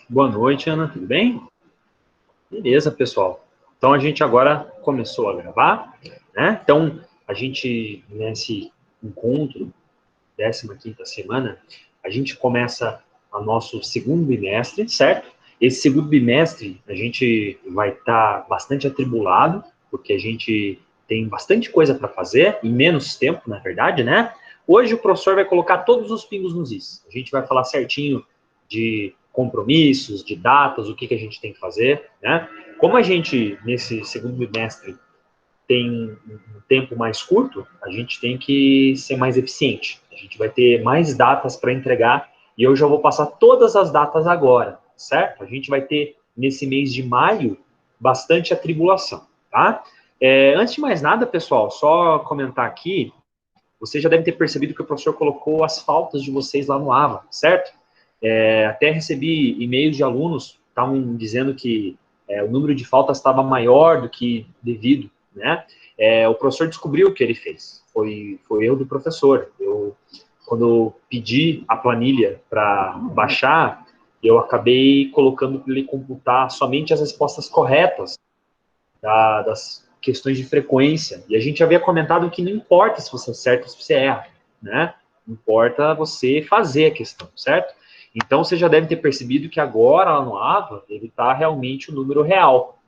Boa noite, Ana, tudo bem? Beleza, pessoal. Então, a gente agora começou a gravar, né? Então, a gente, nesse encontro, 15ª semana, a gente começa o nosso segundo bimestre, certo? Esse segundo bimestre, a gente vai estar bastante atribulado, porque a gente tem bastante coisa para fazer, em menos tempo, na verdade, né? Hoje o professor vai colocar todos os pingos nos is. A gente vai falar certinho de compromissos, de datas, o que a gente tem que fazer, né? Como a gente, nesse segundo bimestre, tem um tempo mais curto, a gente tem que ser mais eficiente. A gente vai ter mais datas para entregar e eu já vou passar todas as datas agora, certo? A gente vai ter, nesse mês de maio, bastante atribulação, tá? Antes de mais nada, pessoal, só comentar aqui, vocês já devem ter percebido que o professor colocou as faltas de vocês lá no AVA, certo? Até recebi e-mails de alunos que estavam dizendo que o número de faltas estava maior do que devido, né? O professor descobriu o que ele fez. Foi erro do professor. Quando eu pedi a planilha para baixar, eu acabei colocando para ele computar somente as respostas corretas das questões de frequência. E a gente havia comentado que não importa se você acerta ou se você erra, né? Importa você fazer a questão, certo? Então, você já deve ter percebido que agora, lá no AVA, ele está realmente o número real.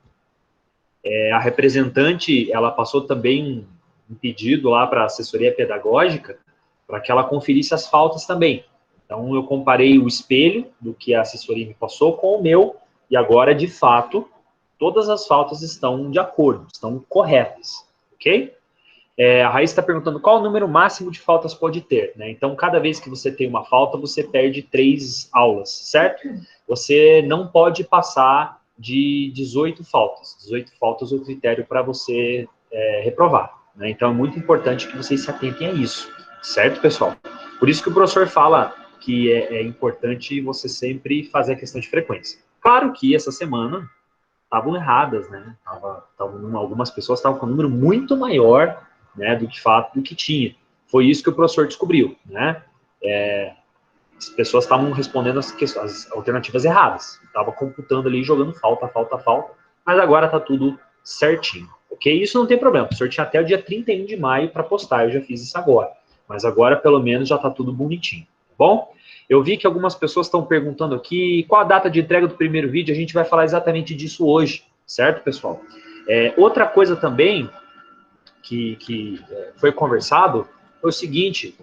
A representante, ela passou também um pedido lá para a assessoria pedagógica para que ela conferisse as faltas também. Então, eu comparei o espelho do que a assessoria me passou com o meu, e agora, de fato, todas as faltas estão de acordo, estão corretas, ok? A Raíssa está perguntando qual o número máximo de faltas pode ter, né? Então, cada vez que você tem uma falta, você perde 3 aulas, certo? Você não pode passar de 18 faltas. 18 faltas é o critério para você reprovar, né? Então, é muito importante que vocês se atentem a isso, certo, pessoal? Por isso que o professor fala que é importante você sempre fazer a questão de frequência. Claro que essa semana estavam erradas, né? Algumas pessoas estavam com um número muito maior, né, do que tinha. Foi isso que o professor descobriu, né? As pessoas estavam respondendo as alternativas erradas. Estava computando ali, jogando falta, mas agora está tudo certinho, ok? Isso não tem problema. O professor tinha até o dia 31 de maio para postar, eu já fiz isso agora. Mas agora, pelo menos, já está tudo bonitinho, tá bom? Eu vi que algumas pessoas estão perguntando aqui qual a data de entrega do primeiro vídeo. A gente vai falar exatamente disso hoje, certo, pessoal? Outra coisa também que foi conversado foi o seguinte: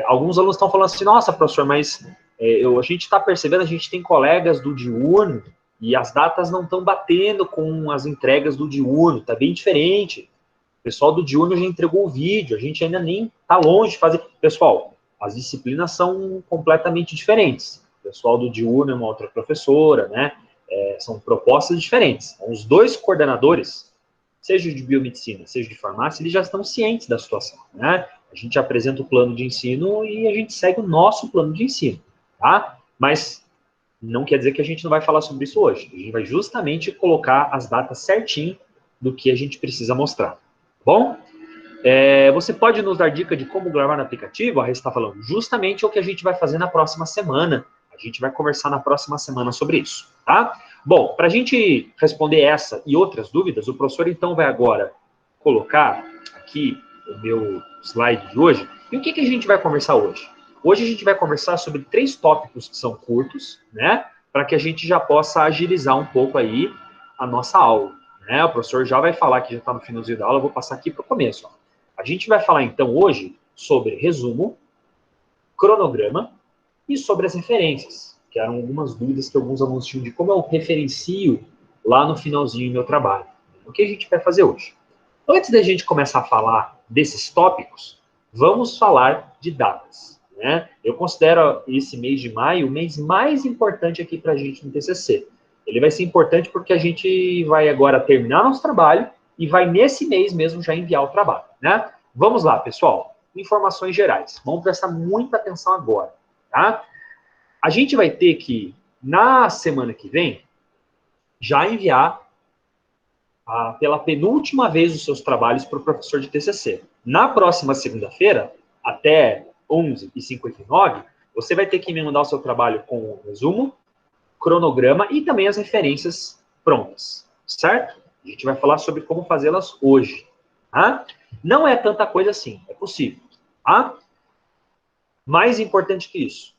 alguns alunos estão falando assim, nossa, professor, mas a gente está percebendo, a gente tem colegas do diurno e as datas não estão batendo com as entregas do diurno, está bem diferente. O pessoal do diurno já entregou o vídeo, a gente ainda nem está longe de fazer. Pessoal, as disciplinas são completamente diferentes. O pessoal do diurno é uma outra professora, né? São propostas diferentes. Então, os dois coordenadores, seja de biomedicina, seja de farmácia, eles já estão cientes da situação, né? A gente apresenta o plano de ensino e a gente segue o nosso plano de ensino, tá? Mas não quer dizer que a gente não vai falar sobre isso hoje. A gente vai justamente colocar as datas certinho do que a gente precisa mostrar. Bom? Você pode nos dar dica de como gravar no aplicativo? A Raíssa está falando justamente o que a gente vai fazer na próxima semana. A gente vai conversar na próxima semana sobre isso, tá? Bom, para a gente responder essa e outras dúvidas, o professor então vai agora colocar aqui o meu slide de hoje. E o que a gente vai conversar hoje? Hoje a gente vai conversar sobre 3 tópicos que são curtos, né? Para que a gente já possa agilizar um pouco aí a nossa aula, né? O professor já vai falar que já está no finalzinho da aula, eu vou passar aqui para o começo, ó. A gente vai falar, então, hoje sobre resumo, cronograma e sobre as referências, que eram algumas dúvidas que alguns alunos tinham de como eu referencio lá no finalzinho do meu trabalho. O que a gente vai fazer hoje? Antes da gente começar a falar desses tópicos, vamos falar de datas, né? Eu considero esse mês de maio o mês mais importante aqui para a gente no TCC. Ele vai ser importante porque a gente vai agora terminar nosso trabalho e vai nesse mês mesmo já enviar o trabalho, né? Vamos lá, pessoal. Informações gerais. Vamos prestar muita atenção agora, tá? A gente vai ter que, na semana que vem, já enviar pela penúltima vez os seus trabalhos para o professor de TCC. Na próxima segunda-feira, até 11h59, você vai ter que me mandar o seu trabalho com o resumo, cronograma e também as referências prontas, certo? A gente vai falar sobre como fazê-las hoje, tá? Não é tanta coisa assim, é possível, tá? Mais importante que isso,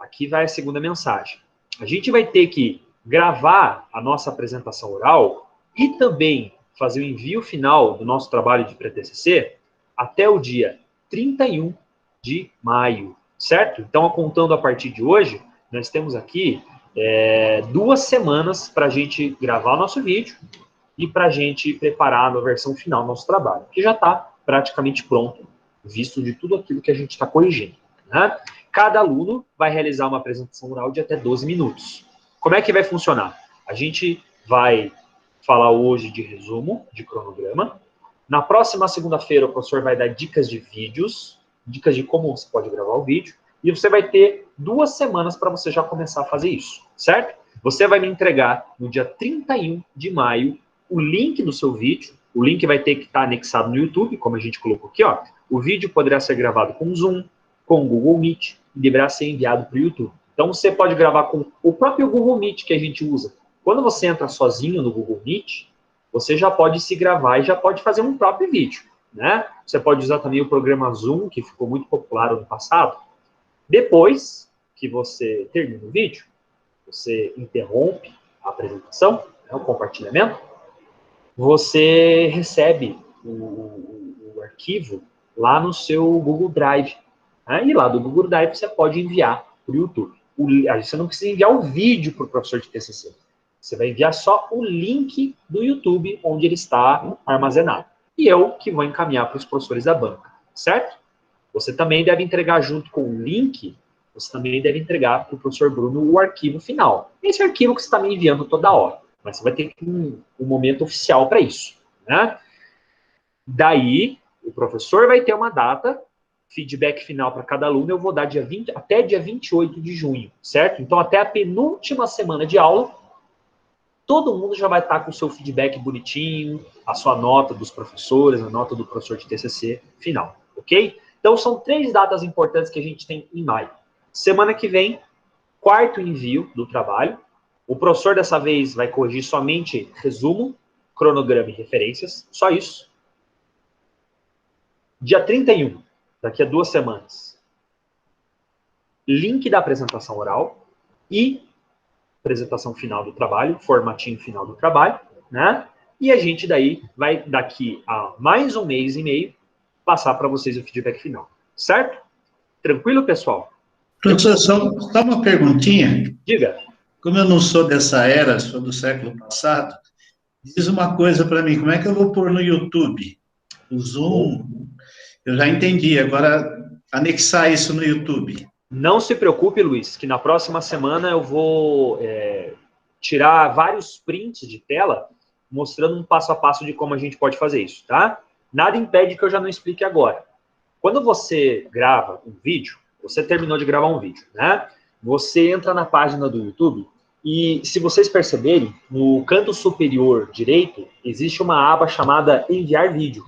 aqui vai a segunda mensagem. A gente vai ter que gravar a nossa apresentação oral e também fazer o envio final do nosso trabalho de pré-TCC até o dia 31 de maio, certo? Então, contando a partir de hoje, nós temos aqui 2 semanas para a gente gravar o nosso vídeo e para a gente preparar a versão final do nosso trabalho, que já está praticamente pronto, visto de tudo aquilo que a gente está corrigindo, né? Cada aluno vai realizar uma apresentação oral de até 12 minutos. Como é que vai funcionar? A gente vai falar hoje de resumo, de cronograma. Na próxima segunda-feira, o professor vai dar dicas de vídeos, dicas de como você pode gravar o vídeo, e você vai ter 2 semanas para você já começar a fazer isso, certo? Você vai me entregar no dia 31 de maio o link do seu vídeo. O link vai ter que estar anexado no YouTube, como a gente colocou aqui, ó. O vídeo poderá ser gravado com Zoom, com o Google Meet, e deverá ser enviado para o YouTube. Então, você pode gravar com o próprio Google Meet que a gente usa. Quando você entra sozinho no Google Meet, você já pode se gravar e já pode fazer um próprio vídeo, né? Você pode usar também o programa Zoom, que ficou muito popular no passado. Depois que você termina o vídeo, você interrompe a apresentação, né, o compartilhamento, você recebe o arquivo lá no seu Google Drive. Né? E lá do Google Drive você pode enviar para o YouTube. Você não precisa enviar o vídeo para o professor de TCC. Você vai enviar só o link do YouTube onde ele está armazenado. E eu que vou encaminhar para os professores da banca, certo? Você também deve entregar junto com o link, você também deve entregar para o professor Bruno o arquivo final. Esse arquivo que você está me enviando toda hora. Mas você vai ter um momento oficial para isso, né? Daí, o professor vai ter uma data, feedback final para cada aluno, eu vou dar até dia 28 de junho, certo? Então, até a penúltima semana de aula, todo mundo já vai estar com o seu feedback bonitinho, a sua nota dos professores, a nota do professor de TCC final, ok? Então, são 3 datas importantes que a gente tem em maio. Semana que vem, 4º envio do trabalho. O professor, dessa vez, vai corrigir somente resumo, cronograma e referências, só isso. Dia 31, daqui a 2 semanas, link da apresentação oral e apresentação final do trabalho, formatinho final do trabalho, né? E a gente daí vai, daqui a mais 1 mês e meio, passar para vocês o feedback final, certo? Tranquilo, pessoal? Professor, só uma perguntinha. Diga. Como eu não sou dessa era, sou do século passado, diz uma coisa para mim, como é que eu vou pôr no YouTube? O Zoom, eu já entendi, agora anexar isso no YouTube. Não se preocupe, Luiz, que na próxima semana eu vou tirar vários prints de tela mostrando um passo a passo de como a gente pode fazer isso, tá? Nada impede que eu já não explique agora. Quando você grava um vídeo, você terminou de gravar um vídeo, né? Você entra na página do YouTube e, se vocês perceberem, no canto superior direito, existe uma aba chamada Enviar Vídeo.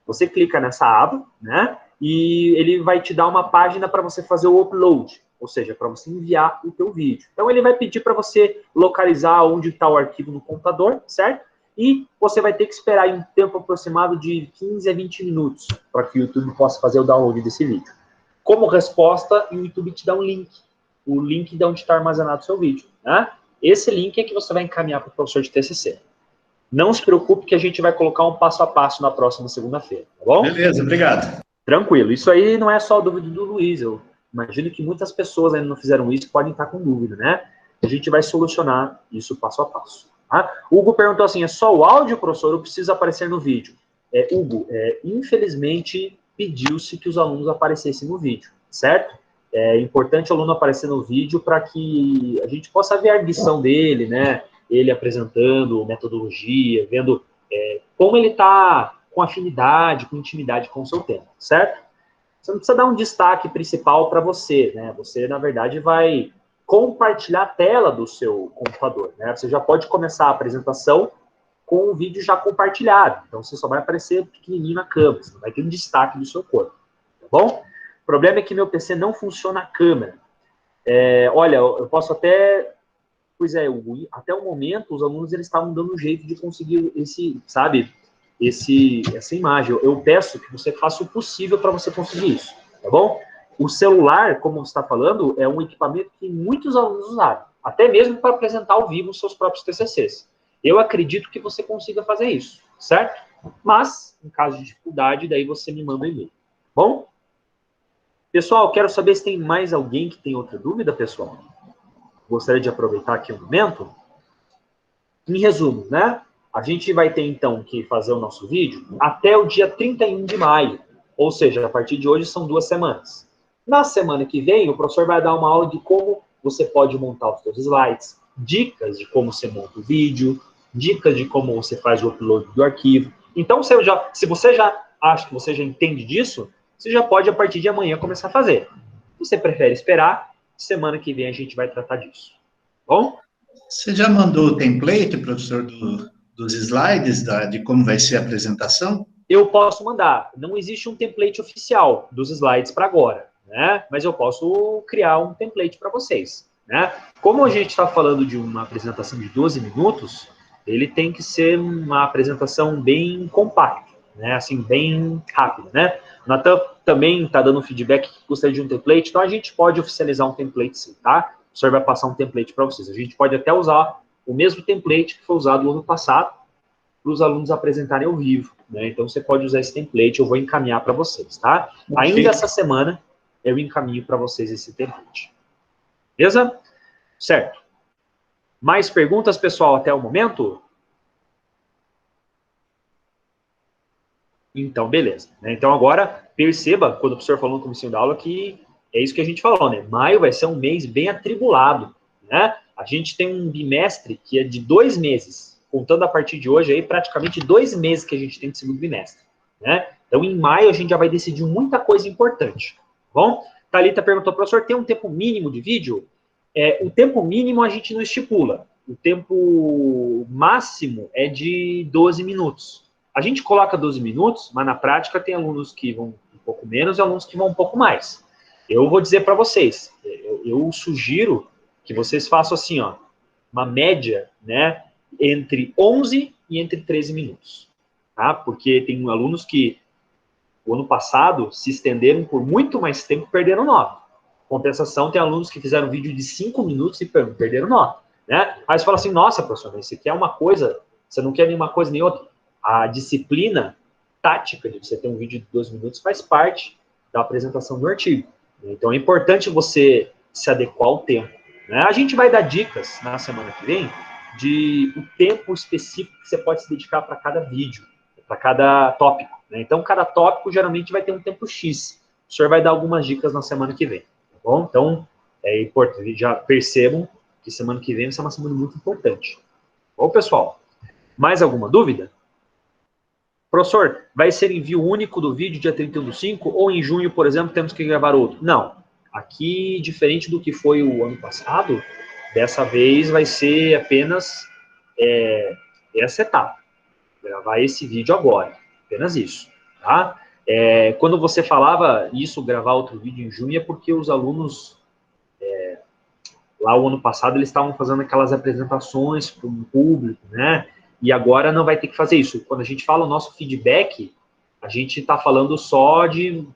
Você clica nessa aba, né? E ele vai te dar uma página para você fazer o upload, ou seja, para você enviar o teu vídeo. Então, ele vai pedir para você localizar onde está o arquivo no computador, certo? E você vai ter que esperar um tempo aproximado de 15 a 20 minutos para que o YouTube possa fazer o download desse vídeo. Como resposta, o YouTube te dá um link. O link de onde está armazenado o seu vídeo. Né? Esse link é que você vai encaminhar para o professor de TCC. Não se preocupe que a gente vai colocar um passo a passo na próxima segunda-feira, tá bom? Beleza, obrigado. Tranquilo. Isso aí não é só a dúvida do Luiz. Eu imagino que muitas pessoas ainda não fizeram isso, podem estar com dúvida, né? A gente vai solucionar isso passo a passo. Tá? Hugo perguntou assim, é só o áudio, professor, ou precisa aparecer no vídeo? Hugo, infelizmente, pediu-se que os alunos aparecessem no vídeo, certo? É importante o aluno aparecer no vídeo para que a gente possa ver a edição dele, né? Ele apresentando metodologia, vendo como ele está com afinidade, com intimidade com o seu tema, certo? Você não precisa dar um destaque principal para você, né? Você, na verdade, vai compartilhar a tela do seu computador, né? Você já pode começar a apresentação com o vídeo já compartilhado. Então, você só vai aparecer pequenininho na câmera, você não vai ter um destaque do seu corpo, tá bom? O problema é que meu PC não funciona a câmera. Olha, eu posso até Pois é, até o momento, os alunos eles estavam dando um jeito de conseguir esse, sabe, essa imagem. Eu peço que você faça o possível para você conseguir isso, tá bom? O celular, como você está falando, é um equipamento que muitos alunos usaram, até mesmo para apresentar ao vivo os seus próprios TCCs. Eu acredito que você consiga fazer isso, certo? Mas, em caso de dificuldade, daí você me manda um e-mail. Bom? Pessoal, quero saber se tem mais alguém que tem outra dúvida, pessoal. Gostaria de aproveitar aqui um momento. Em resumo, né? A gente vai ter, então, que fazer o nosso vídeo até o dia 31 de maio. Ou seja, a partir de hoje são 2 semanas. Na semana que vem, o professor vai dar uma aula de como você pode montar os seus slides, dicas de como você monta o vídeo, dicas de como você faz o upload do arquivo. Então, se você já acha que você já entende disso, você já pode, a partir de amanhã, começar a fazer. Se você prefere esperar, semana que vem a gente vai tratar disso. Bom? Você já mandou o template, professor, dos slides, de como vai ser a apresentação? Eu posso mandar. Não existe um template oficial dos slides para agora, né? Mas eu posso criar um template para vocês, né? Como a gente está falando de uma apresentação de 12 minutos, ele tem que ser uma apresentação bem compacta, né? Assim, bem rápida, né? O Natan também está dando feedback que gostaria de um template, então a gente pode oficializar um template sim, tá? O senhor vai passar um template para vocês. A gente pode até usar o mesmo template que foi usado no ano passado, para os alunos apresentarem ao vivo, né? Então, você pode usar esse template, eu vou encaminhar para vocês, tá? Ainda essa semana, eu encaminho para vocês esse template. Beleza? Certo. Mais perguntas, pessoal, até o momento? Então, beleza. Então, agora, perceba, quando o professor falou no começo da aula, que é isso que a gente falou, né? Maio vai ser um mês bem atribulado, né? A gente tem um bimestre que é de 2 meses, contando a partir de hoje, aí praticamente 2 meses que a gente tem de segundo bimestre, né? Então, em maio, a gente já vai decidir muita coisa importante, tá bom? Thalita perguntou, professor, tem um tempo mínimo de vídeo? O tempo mínimo a gente não estipula. O tempo máximo é de 12 minutos. A gente coloca 12 minutos, mas na prática tem alunos que vão um pouco menos e alunos que vão um pouco mais. Eu vou dizer para vocês, eu sugiro que vocês façam assim, ó, uma média, né, entre 11 e entre 13 minutos, tá? Porque tem alunos que, o ano passado, se estenderam por muito mais tempo e perderam nota. Compensação, tem alunos que fizeram vídeo de 5 minutos e perderam nota, né? Aí você fala assim, nossa, professor, isso aqui é uma coisa, você não quer nenhuma coisa nem outra. A disciplina tática de você ter um vídeo de 2 minutos faz parte da apresentação do artigo. Então, é importante você se adequar ao tempo, né? A gente vai dar dicas na semana que vem de o tempo específico que você pode se dedicar para cada vídeo, para cada tópico, né? Então, cada tópico geralmente vai ter um tempo X. O senhor vai dar algumas dicas na semana que vem, tá bom? Então, é importante, já percebam que semana que vem vai ser uma semana muito importante. Bom, pessoal, mais alguma dúvida? Professor, vai ser envio único do vídeo dia 31/5 ou em junho, por exemplo, temos que gravar outro? Não. Aqui, diferente do que foi o ano passado, dessa vez vai ser apenas essa etapa. Gravar esse vídeo agora. Apenas isso, tá? Quando você falava isso, gravar outro vídeo em junho, é porque os alunos, lá o ano passado, eles estavam fazendo aquelas apresentações para o público, né? E agora não vai ter que fazer isso. Quando a gente fala o nosso feedback, a gente está falando só de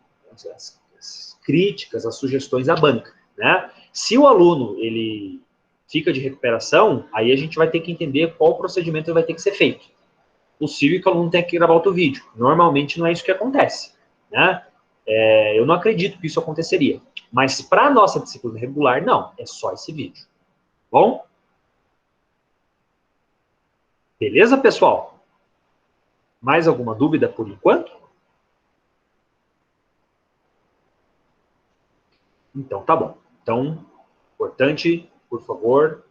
as críticas, as sugestões à banca, né? Se o aluno, ele fica de recuperação, aí a gente vai ter que entender qual procedimento vai ter que ser feito. Possível que o aluno tenha que gravar outro vídeo. Normalmente não é isso que acontece, né? Eu não acredito que isso aconteceria. Mas para a nossa disciplina regular, não. É só esse vídeo. Bom? Beleza, pessoal? Mais alguma dúvida por enquanto? Então, tá bom. Então, importante, por favor,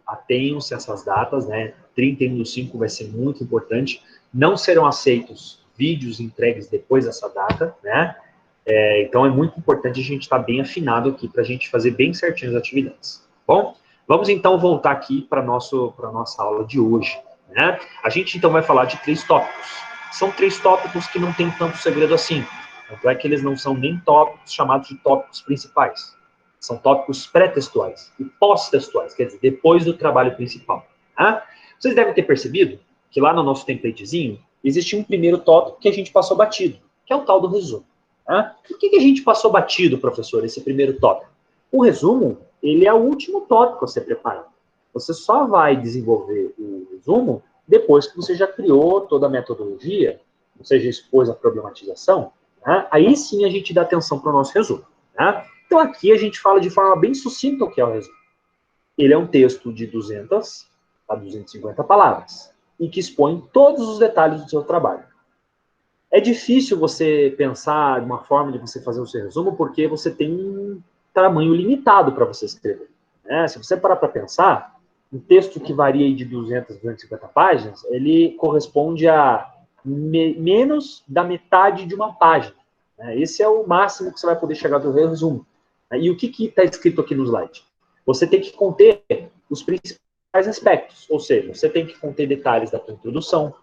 atenham-se a essas datas, né? 31/5 vai ser muito importante. Não serão aceitos vídeos entregues depois dessa data, né? Então, é muito importante a gente estar bem afinado aqui para a gente fazer bem certinho as atividades. Bom, vamos então voltar aqui para a nossa aula de hoje, né? A gente então vai falar de 3 tópicos. São 3 tópicos que não tem tanto segredo assim. Tanto é que eles não são nem tópicos chamados de tópicos principais. São tópicos pré-textuais e pós-textuais, quer dizer, depois do trabalho principal. Tá? Vocês devem ter percebido que lá no nosso templatezinho existe um primeiro tópico que a gente passou batido, que é o tal do resumo. Tá? Por que a gente passou batido, professor, esse primeiro tópico? O resumo, ele é o último tópico a ser preparado. Você só vai desenvolver o resumo depois que você já criou toda a metodologia, ou seja, expôs a problematização, né? Aí sim a gente dá atenção para o nosso resumo. Né? Então aqui a gente fala de forma bem sucinta o que é o resumo. Ele é um texto de 200 a 250 palavras e que expõe todos os detalhes do seu trabalho. É difícil você pensar uma forma de você fazer o seu resumo porque você tem um tamanho limitado para você escrever. Né? Se você parar para pensar, um texto que varia de 200 a 250 páginas, ele corresponde a menos da metade de uma página. Né? Esse é o máximo que você vai poder chegar do resumo. E o que está escrito aqui no slide? Você tem que conter os principais aspectos, ou seja, você tem que conter detalhes da tua introdução,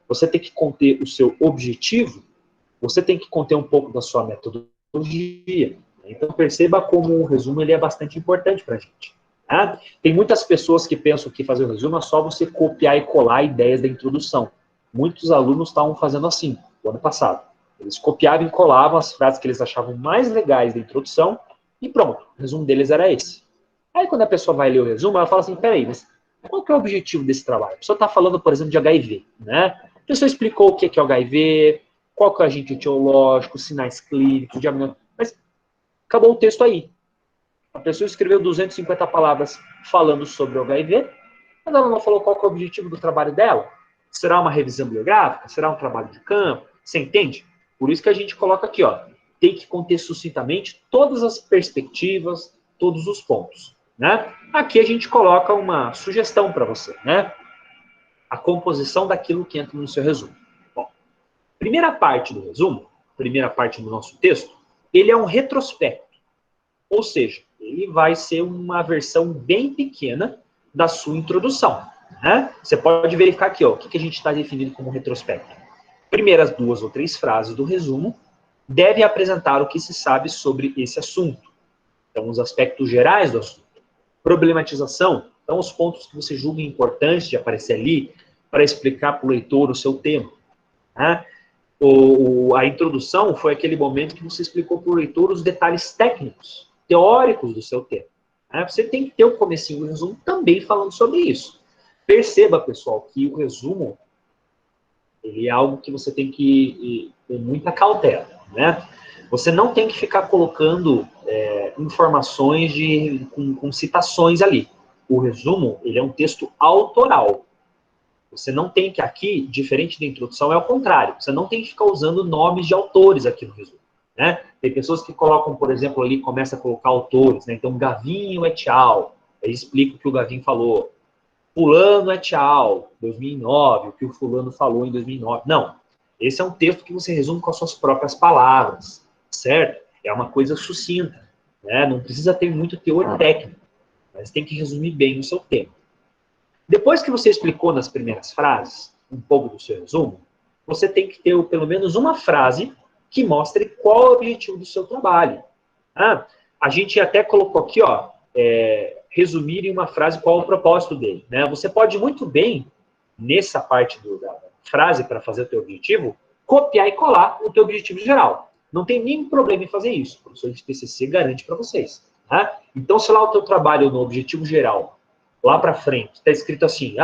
você tem que conter o seu objetivo, você tem que conter um pouco da sua metodologia. Então, perceba como o resumo ele é bastante importante para a gente. Tá? Tem muitas pessoas que pensam que fazer o resumo é só você copiar e colar ideias da introdução. Muitos alunos estavam fazendo assim, no ano passado. Eles copiavam e colavam as frases que eles achavam mais legais da introdução e pronto, o resumo deles era esse. Aí, quando a pessoa vai ler o resumo, ela fala assim, peraí, mas qual que é o objetivo desse trabalho? A pessoa está falando, por exemplo, de HIV, né? A pessoa explicou o que é o HIV, qual que é o agente etiológico, sinais clínicos, diagnóstico, mas acabou o texto aí. A pessoa escreveu 250 palavras falando sobre o HIV, mas ela não falou qual que é o objetivo do trabalho dela. Será uma revisão bibliográfica? Será um trabalho de campo? Você entende? Por isso que a gente coloca aqui, ó, tem que conter sucintamente todas as perspectivas, todos os pontos. Né? Aqui a gente coloca uma sugestão para você, né? A composição daquilo que entra no seu resumo. Bom, primeira parte do resumo, primeira parte do nosso texto, ele é um retrospecto. Ou seja, ele vai ser uma versão bem pequena da sua introdução. Né? Você pode verificar aqui, ó, o que a gente está definindo como retrospecto. Primeiras 2 ou 3 frases do resumo devem apresentar o que se sabe sobre esse assunto. Então, os aspectos gerais do assunto. Problematização, então os pontos que você julga importantes de aparecer ali para explicar para o leitor o seu tema. Né? A introdução foi aquele momento que você explicou para o leitor os detalhes técnicos, teóricos do seu tema. Né? Você tem que ter o comecinho do resumo também falando sobre isso. Perceba, pessoal, que o resumo ele é algo que você tem que ter muita cautela. Né? Você não tem que ficar colocando informações com citações ali. O resumo, ele é um texto autoral. Você não tem que aqui, diferente da introdução, é o contrário. Você não tem que ficar usando nomes de autores aqui no resumo. Né? Tem pessoas que colocam, por exemplo, ali, começa a colocar autores. Né? Então, Gavinho et al. Aí explica o que o Gavinho falou. Fulano et al. 2009, o que o fulano falou em 2009. Não. Esse é um texto que você resume com as suas próprias palavras. Certo? É uma coisa sucinta. Né? Não precisa ter muito teor técnico, mas tem que resumir bem o seu tema. Depois que você explicou nas primeiras frases um pouco do seu resumo, você tem que ter pelo menos uma frase que mostre qual é o objetivo do seu trabalho. A gente até colocou aqui, ó, resumir em uma frase qual é o propósito dele. Né? Você pode muito bem, nessa parte da frase para fazer o teu objetivo, copiar e colar o teu objetivo geral. Não tem nenhum problema em fazer isso. O professor de TCC garante para vocês. Tá? Então, se lá o teu trabalho no objetivo geral, lá para frente, está escrito assim,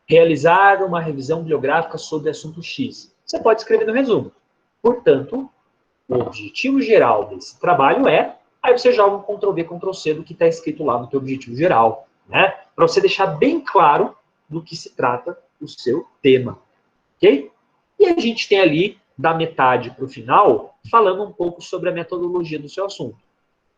realizar uma revisão bibliográfica sobre assunto X. Você pode escrever no resumo. Portanto, o objetivo geral desse trabalho aí você joga um Ctrl+V, Ctrl+C do que está escrito lá no teu objetivo geral. Né? Para você deixar bem claro do que se trata o seu tema. Ok? E a gente tem ali, da metade para o final, falando um pouco sobre a metodologia do seu assunto.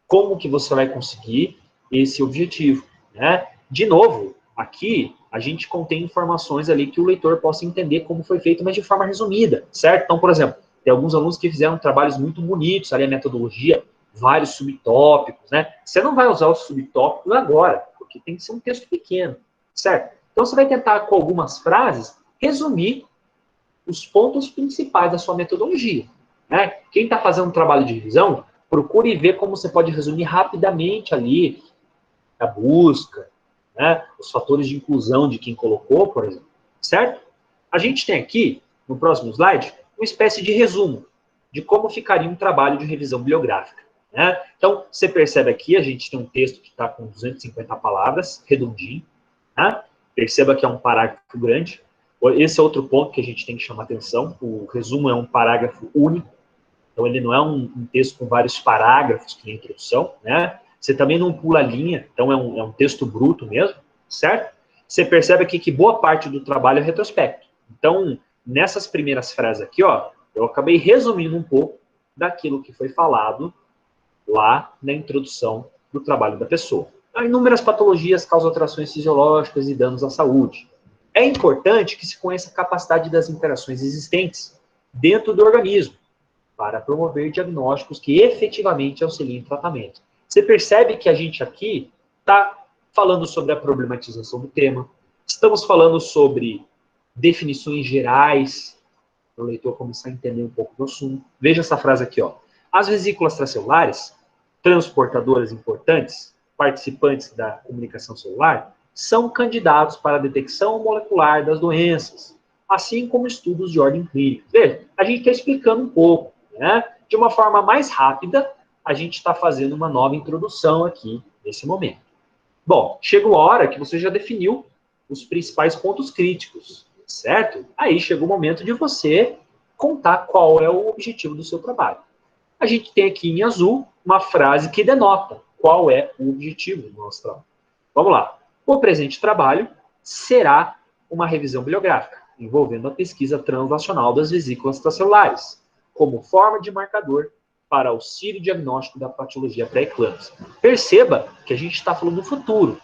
Como que você vai conseguir esse objetivo. Né? De novo, aqui a gente contém informações ali que o leitor possa entender como foi feito, mas de forma resumida, certo? Então, por exemplo, tem alguns alunos que fizeram trabalhos muito bonitos, ali a metodologia, vários subtópicos, né? Você não vai usar os subtópicos agora, porque tem que ser um texto pequeno, certo? Então, você vai tentar, com algumas frases, resumir os pontos principais da sua metodologia. Né? Quem está fazendo um trabalho de revisão procure ver como você pode resumir rapidamente ali a busca, né, os fatores de inclusão de quem colocou, por exemplo, certo? A gente tem aqui, no próximo slide, uma espécie de resumo de como ficaria um trabalho de revisão bibliográfica. Né? Então, você percebe aqui, a gente tem um texto que está com 250 palavras, redondinho. Né? Perceba que é um parágrafo grande. Esse é outro ponto que a gente tem que chamar atenção. O resumo é um parágrafo único. Então, ele não é um texto com vários parágrafos, que nem introdução. Né? Você também não pula linha, então é um texto bruto mesmo, certo? Você percebe aqui que boa parte do trabalho é retrospecto. Então, nessas primeiras frases aqui, ó, eu acabei resumindo um pouco daquilo que foi falado lá na introdução do trabalho da pessoa. Inúmeras patologias causam alterações fisiológicas e danos à saúde. É importante que se conheça a capacidade das interações existentes dentro do organismo para promover diagnósticos que efetivamente auxiliem o tratamento. Você percebe que a gente aqui está falando sobre a problematização do tema, estamos falando sobre definições gerais, para o leitor começar a entender um pouco do assunto. Veja essa frase aqui, ó. As vesículas transcelulares, transportadoras importantes, participantes da comunicação celular, são candidatos para a detecção molecular das doenças, assim como estudos de ordem clínica. Veja, a gente está explicando um pouco, né? De uma forma mais rápida, a gente está fazendo uma nova introdução aqui, nesse momento. Bom, chegou a hora que você já definiu os principais pontos críticos, certo? Aí chegou o momento de você contar qual é o objetivo do seu trabalho. A gente tem aqui em azul uma frase que denota qual é o objetivo do nosso trabalho. Vamos lá. O presente trabalho será uma revisão bibliográfica, envolvendo a pesquisa translacional das vesículas transcelulares, como forma de marcador para auxílio diagnóstico da patologia pré-eclâmpsia. Perceba que a gente está falando do futuro.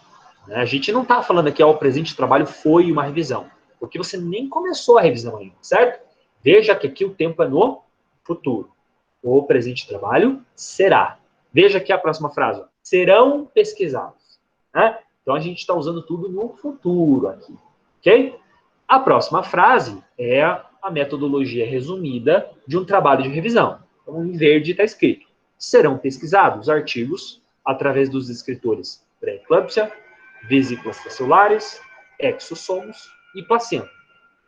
Né? A gente não está falando aqui, o presente trabalho foi uma revisão, porque você nem começou a revisão ainda, certo? Veja que aqui o tempo é no futuro. O presente trabalho será. Veja aqui a próxima frase. Serão pesquisados. Né? Então, a gente está usando tudo no futuro aqui. Ok? A próxima frase é a metodologia resumida de um trabalho de revisão. Então, em verde está escrito: serão pesquisados artigos através dos escritores pré-eclâmpsia, vesículas transcelulares, exossomos e placenta,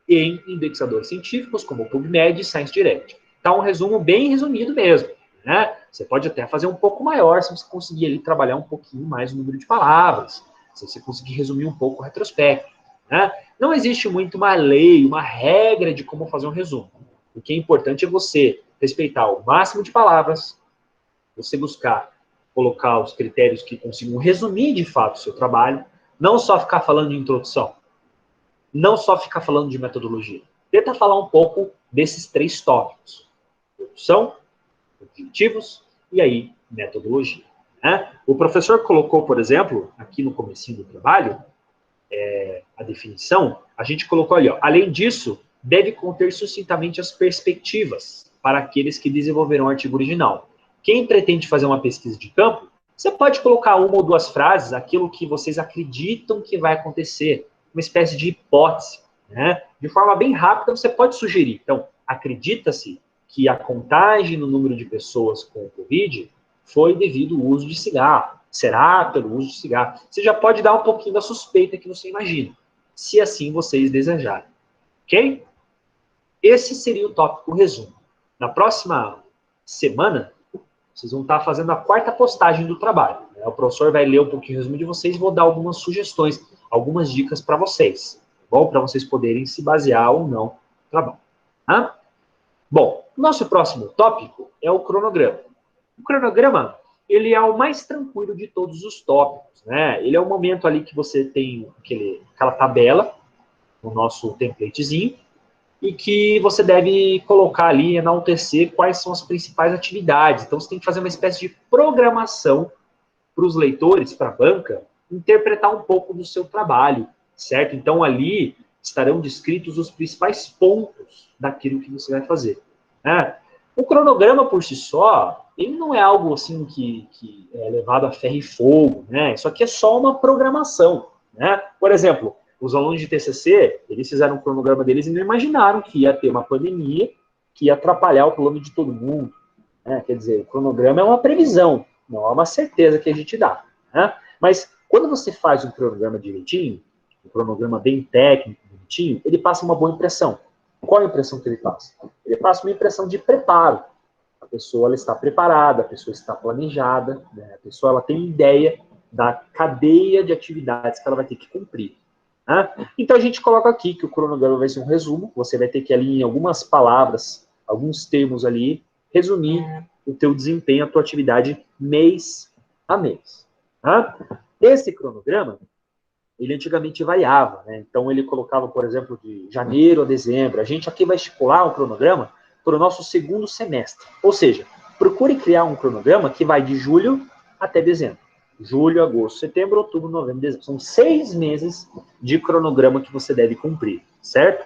em indexadores científicos como o PubMed e ScienceDirect. Tá um resumo bem resumido mesmo. Né? Você pode até fazer um pouco maior se você conseguir ali trabalhar um pouquinho mais o número de palavras, se você conseguir resumir um pouco o retrospecto. Né? Não existe muito uma lei, uma regra de como fazer um resumo. O que é importante é você respeitar o máximo de palavras, você buscar colocar os critérios que consigam resumir de fato o seu trabalho, não só ficar falando de introdução, não só ficar falando de metodologia. Tenta falar um pouco desses 3 tópicos: introdução, objetivos e aí metodologia. Né? O professor colocou, por exemplo, aqui no comecinho do trabalho, a definição, a gente colocou ali, ó, além disso, deve conter sucintamente as perspectivas para aqueles que desenvolverão o artigo original. Quem pretende fazer uma pesquisa de campo, você pode colocar uma ou 2 frases, aquilo que vocês acreditam que vai acontecer, uma espécie de hipótese. Né? De forma bem rápida, você pode sugerir. Então, acredita-se que a contagem no número de pessoas com o Covid foi devido ao uso de cigarro. Será pelo uso de cigarro? Você já pode dar um pouquinho da suspeita que você imagina, se assim vocês desejarem. Ok? Esse seria o tópico resumo. Na próxima semana, vocês vão estar fazendo a 4ª postagem do trabalho. Né? O professor vai ler um pouquinho o resumo de vocês e vou dar algumas sugestões, algumas dicas para vocês. Tá bom? Para vocês poderem se basear ou não no trabalho. Tá? Bom, nosso próximo tópico é o cronograma. O cronograma, ele é o mais tranquilo de todos os tópicos, né? Ele é o momento ali que você tem aquela tabela, no nosso templatezinho, e que você deve colocar ali, enaltecer quais são as principais atividades. Então, você tem que fazer uma espécie de programação para os leitores, para a banca, interpretar um pouco do seu trabalho, certo? Então, ali estarão descritos os principais pontos daquilo que você vai fazer. Né? O cronograma, por si só, ele não é algo assim que é levado a ferro e fogo, né? Isso aqui é só uma programação, né? Por exemplo, os alunos de TCC, eles fizeram um cronograma deles e não imaginaram que ia ter uma pandemia que ia atrapalhar o plano de todo mundo. né? Quer dizer, o cronograma é uma previsão, não é uma certeza que a gente dá, né? Mas quando você faz um cronograma direitinho, um cronograma bem técnico, bonitinho, ele passa uma boa impressão. Qual a impressão que ele passa? Ele passa uma impressão de preparo. A pessoa ela está preparada, a pessoa está planejada, né? A pessoa ela tem ideia da cadeia de atividades que ela vai ter que cumprir. Né? Então a gente coloca aqui que o cronograma vai ser um resumo, você vai ter que ali em algumas palavras, alguns termos ali, resumir o teu desempenho, a tua atividade mês a mês. Tá? Esse cronograma, ele antigamente variava, né? Então ele colocava, por exemplo, de janeiro a dezembro. A gente aqui vai estipular um cronograma para o nosso segundo semestre. Ou seja, procure criar um cronograma que vai de julho até dezembro. Julho, agosto, setembro, outubro, novembro, dezembro. São 6 meses de cronograma que você deve cumprir, certo?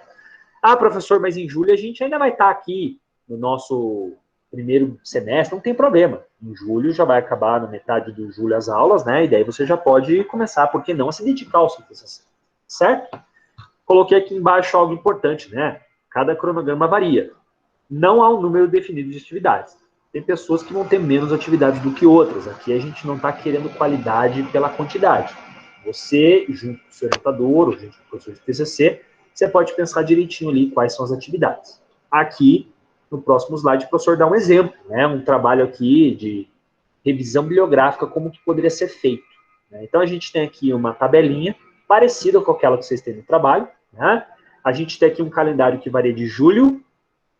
Ah, professor, mas em julho a gente ainda vai estar aqui no nosso primeiro semestre, não tem problema. Em julho já vai acabar na metade do julho as aulas, né? E daí você já pode começar, por que não, a se dedicar ao seu TCC, certo? Coloquei aqui embaixo algo importante, né? Cada cronograma varia. Não há um número definido de atividades. Tem pessoas que vão ter menos atividades do que outras. Aqui a gente não está querendo qualidade pela quantidade. Você, junto com o seu orientador, ou junto com o professor de TCC, você pode pensar direitinho ali quais são as atividades. Aqui, no próximo slide, o professor dá um exemplo, né? Um trabalho aqui de revisão bibliográfica, como que poderia ser feito. Né? Então, a gente tem aqui uma tabelinha parecida com aquela que vocês têm no trabalho. Né? A gente tem aqui um calendário que varia de julho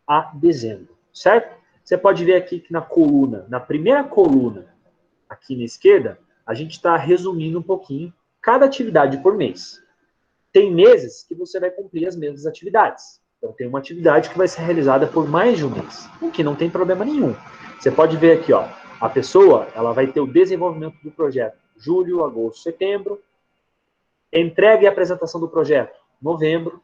a dezembro, certo? Você pode ver aqui que na coluna, na primeira coluna, aqui na esquerda, a gente está resumindo um pouquinho cada atividade por mês. Tem meses que você vai cumprir as mesmas atividades. Então, tem uma atividade que vai ser realizada por mais de um mês, o que não tem problema nenhum. Você pode ver aqui, ó, a pessoa ela vai ter o desenvolvimento do projeto julho, agosto, setembro, entrega e apresentação do projeto novembro,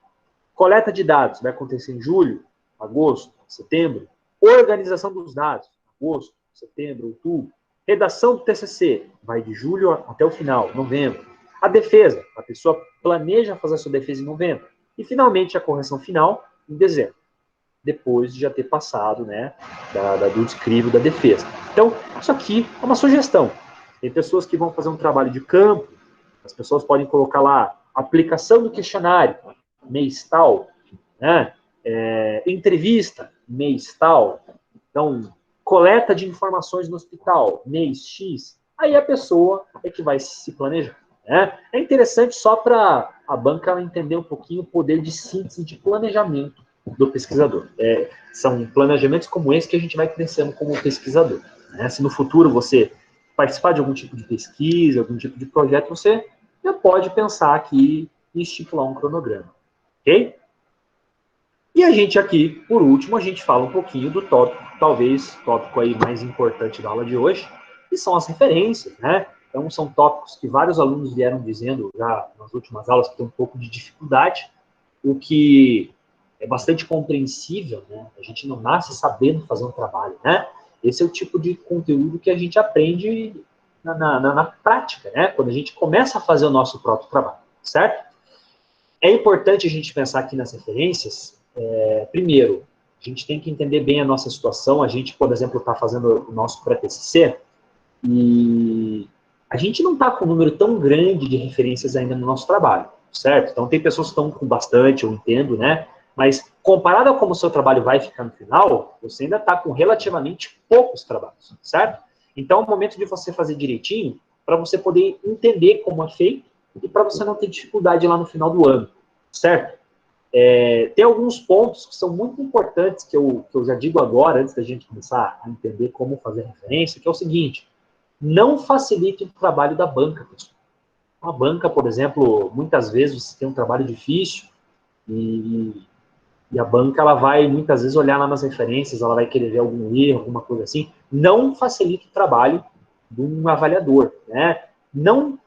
coleta de dados vai acontecer em julho, agosto, setembro, organização dos dados, agosto, setembro, outubro, redação do TCC, vai de julho até o final, novembro. A defesa, a pessoa planeja fazer a sua defesa em novembro. E, finalmente, a correção final em dezembro, depois de já ter passado, né, do descrivo da defesa. Então, isso aqui é uma sugestão. Tem pessoas que vão fazer um trabalho de campo, as pessoas podem colocar lá aplicação do questionário, mês tal, né? Entrevista, mês tal. Então, coleta de informações no hospital, mês X. Aí a pessoa é que vai se planejar. Né? É interessante só para a banca entender um pouquinho o poder de síntese de planejamento do pesquisador. São planejamentos como esse que a gente vai crescendo como pesquisador. Né? Se no futuro você participar de algum tipo de pesquisa, algum tipo de projeto, você já pode pensar aqui em estipular um cronograma. Ok? E a gente aqui, por último, a gente fala um pouquinho do tópico, talvez tópico aí mais importante da aula de hoje, que são as referências, né? Então, são tópicos que vários alunos vieram dizendo já nas últimas aulas que tem um pouco de dificuldade, o que é bastante compreensível, né? A gente não nasce sabendo fazer um trabalho, né? Esse é o tipo de conteúdo que a gente aprende na prática, né? Quando a gente começa a fazer o nosso próprio trabalho, certo? É importante a gente pensar aqui nas referências. Primeiro, a gente tem que entender bem a nossa situação. A gente, por exemplo, está fazendo o nosso pré-TCC e a gente não está com um número tão grande de referências ainda no nosso trabalho, certo? Então, tem pessoas que estão com bastante, eu entendo, né? Mas, comparado a como o seu trabalho vai ficar no final, você ainda está com relativamente poucos trabalhos, certo? Então, é o momento de você fazer direitinho para você poder entender como é feito e para você não ter dificuldade lá no final do ano, certo? Tem alguns pontos que são muito importantes que eu já digo agora, antes da gente começar a entender como fazer referência, que é o seguinte: não facilite o trabalho da banca, pessoal. A banca, por exemplo, muitas vezes você tem um trabalho difícil e a banca ela vai muitas vezes olhar lá nas referências, ela vai querer ver algum erro, alguma coisa assim. Não facilite o trabalho de um avaliador, né? Não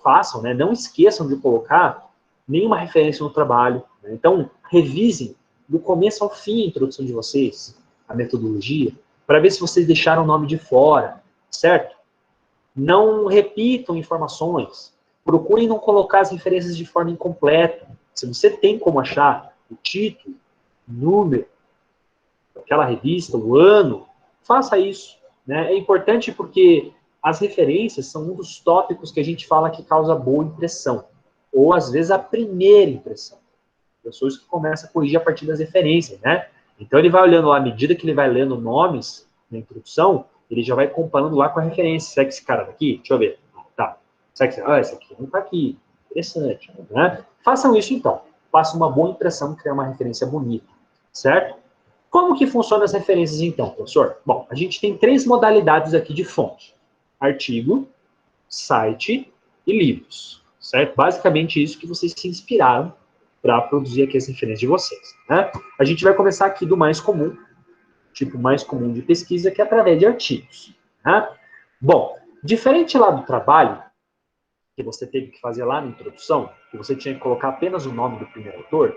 façam, né? Não esqueçam de colocar nenhuma referência no trabalho. Né? Então, revisem do começo ao fim a introdução de vocês, a metodologia, para ver se vocês deixaram o nome de fora, certo? Não repitam informações. Procurem não colocar as referências de forma incompleta. Se você tem como achar o título, número, aquela revista, o ano, faça isso. Né? É importante porque as referências são um dos tópicos que a gente fala que causa boa impressão. Ou, às vezes, a primeira impressão. Pessoas que começam a corrigir a partir das referências, né? Então, ele vai olhando lá, à medida que ele vai lendo nomes na introdução, ele já vai comparando lá com a referência. Será que esse cara daqui? Deixa eu ver. Tá. Será que esse aqui não tá aqui? Interessante. Né? Façam isso, então. Façam uma boa impressão, criar uma referência bonita. Certo? Como que funcionam as referências, então, professor? Bom, a gente tem 3 modalidades aqui de fonte. Artigo, site e livros. Certo? Basicamente isso que vocês se inspiraram para produzir aqui as referências de vocês. Né? A gente vai começar aqui do mais comum, tipo mais comum de pesquisa, que é através de artigos. Né? Bom, diferente lá do trabalho, que você teve que fazer lá na introdução, que você tinha que colocar apenas o nome do primeiro autor,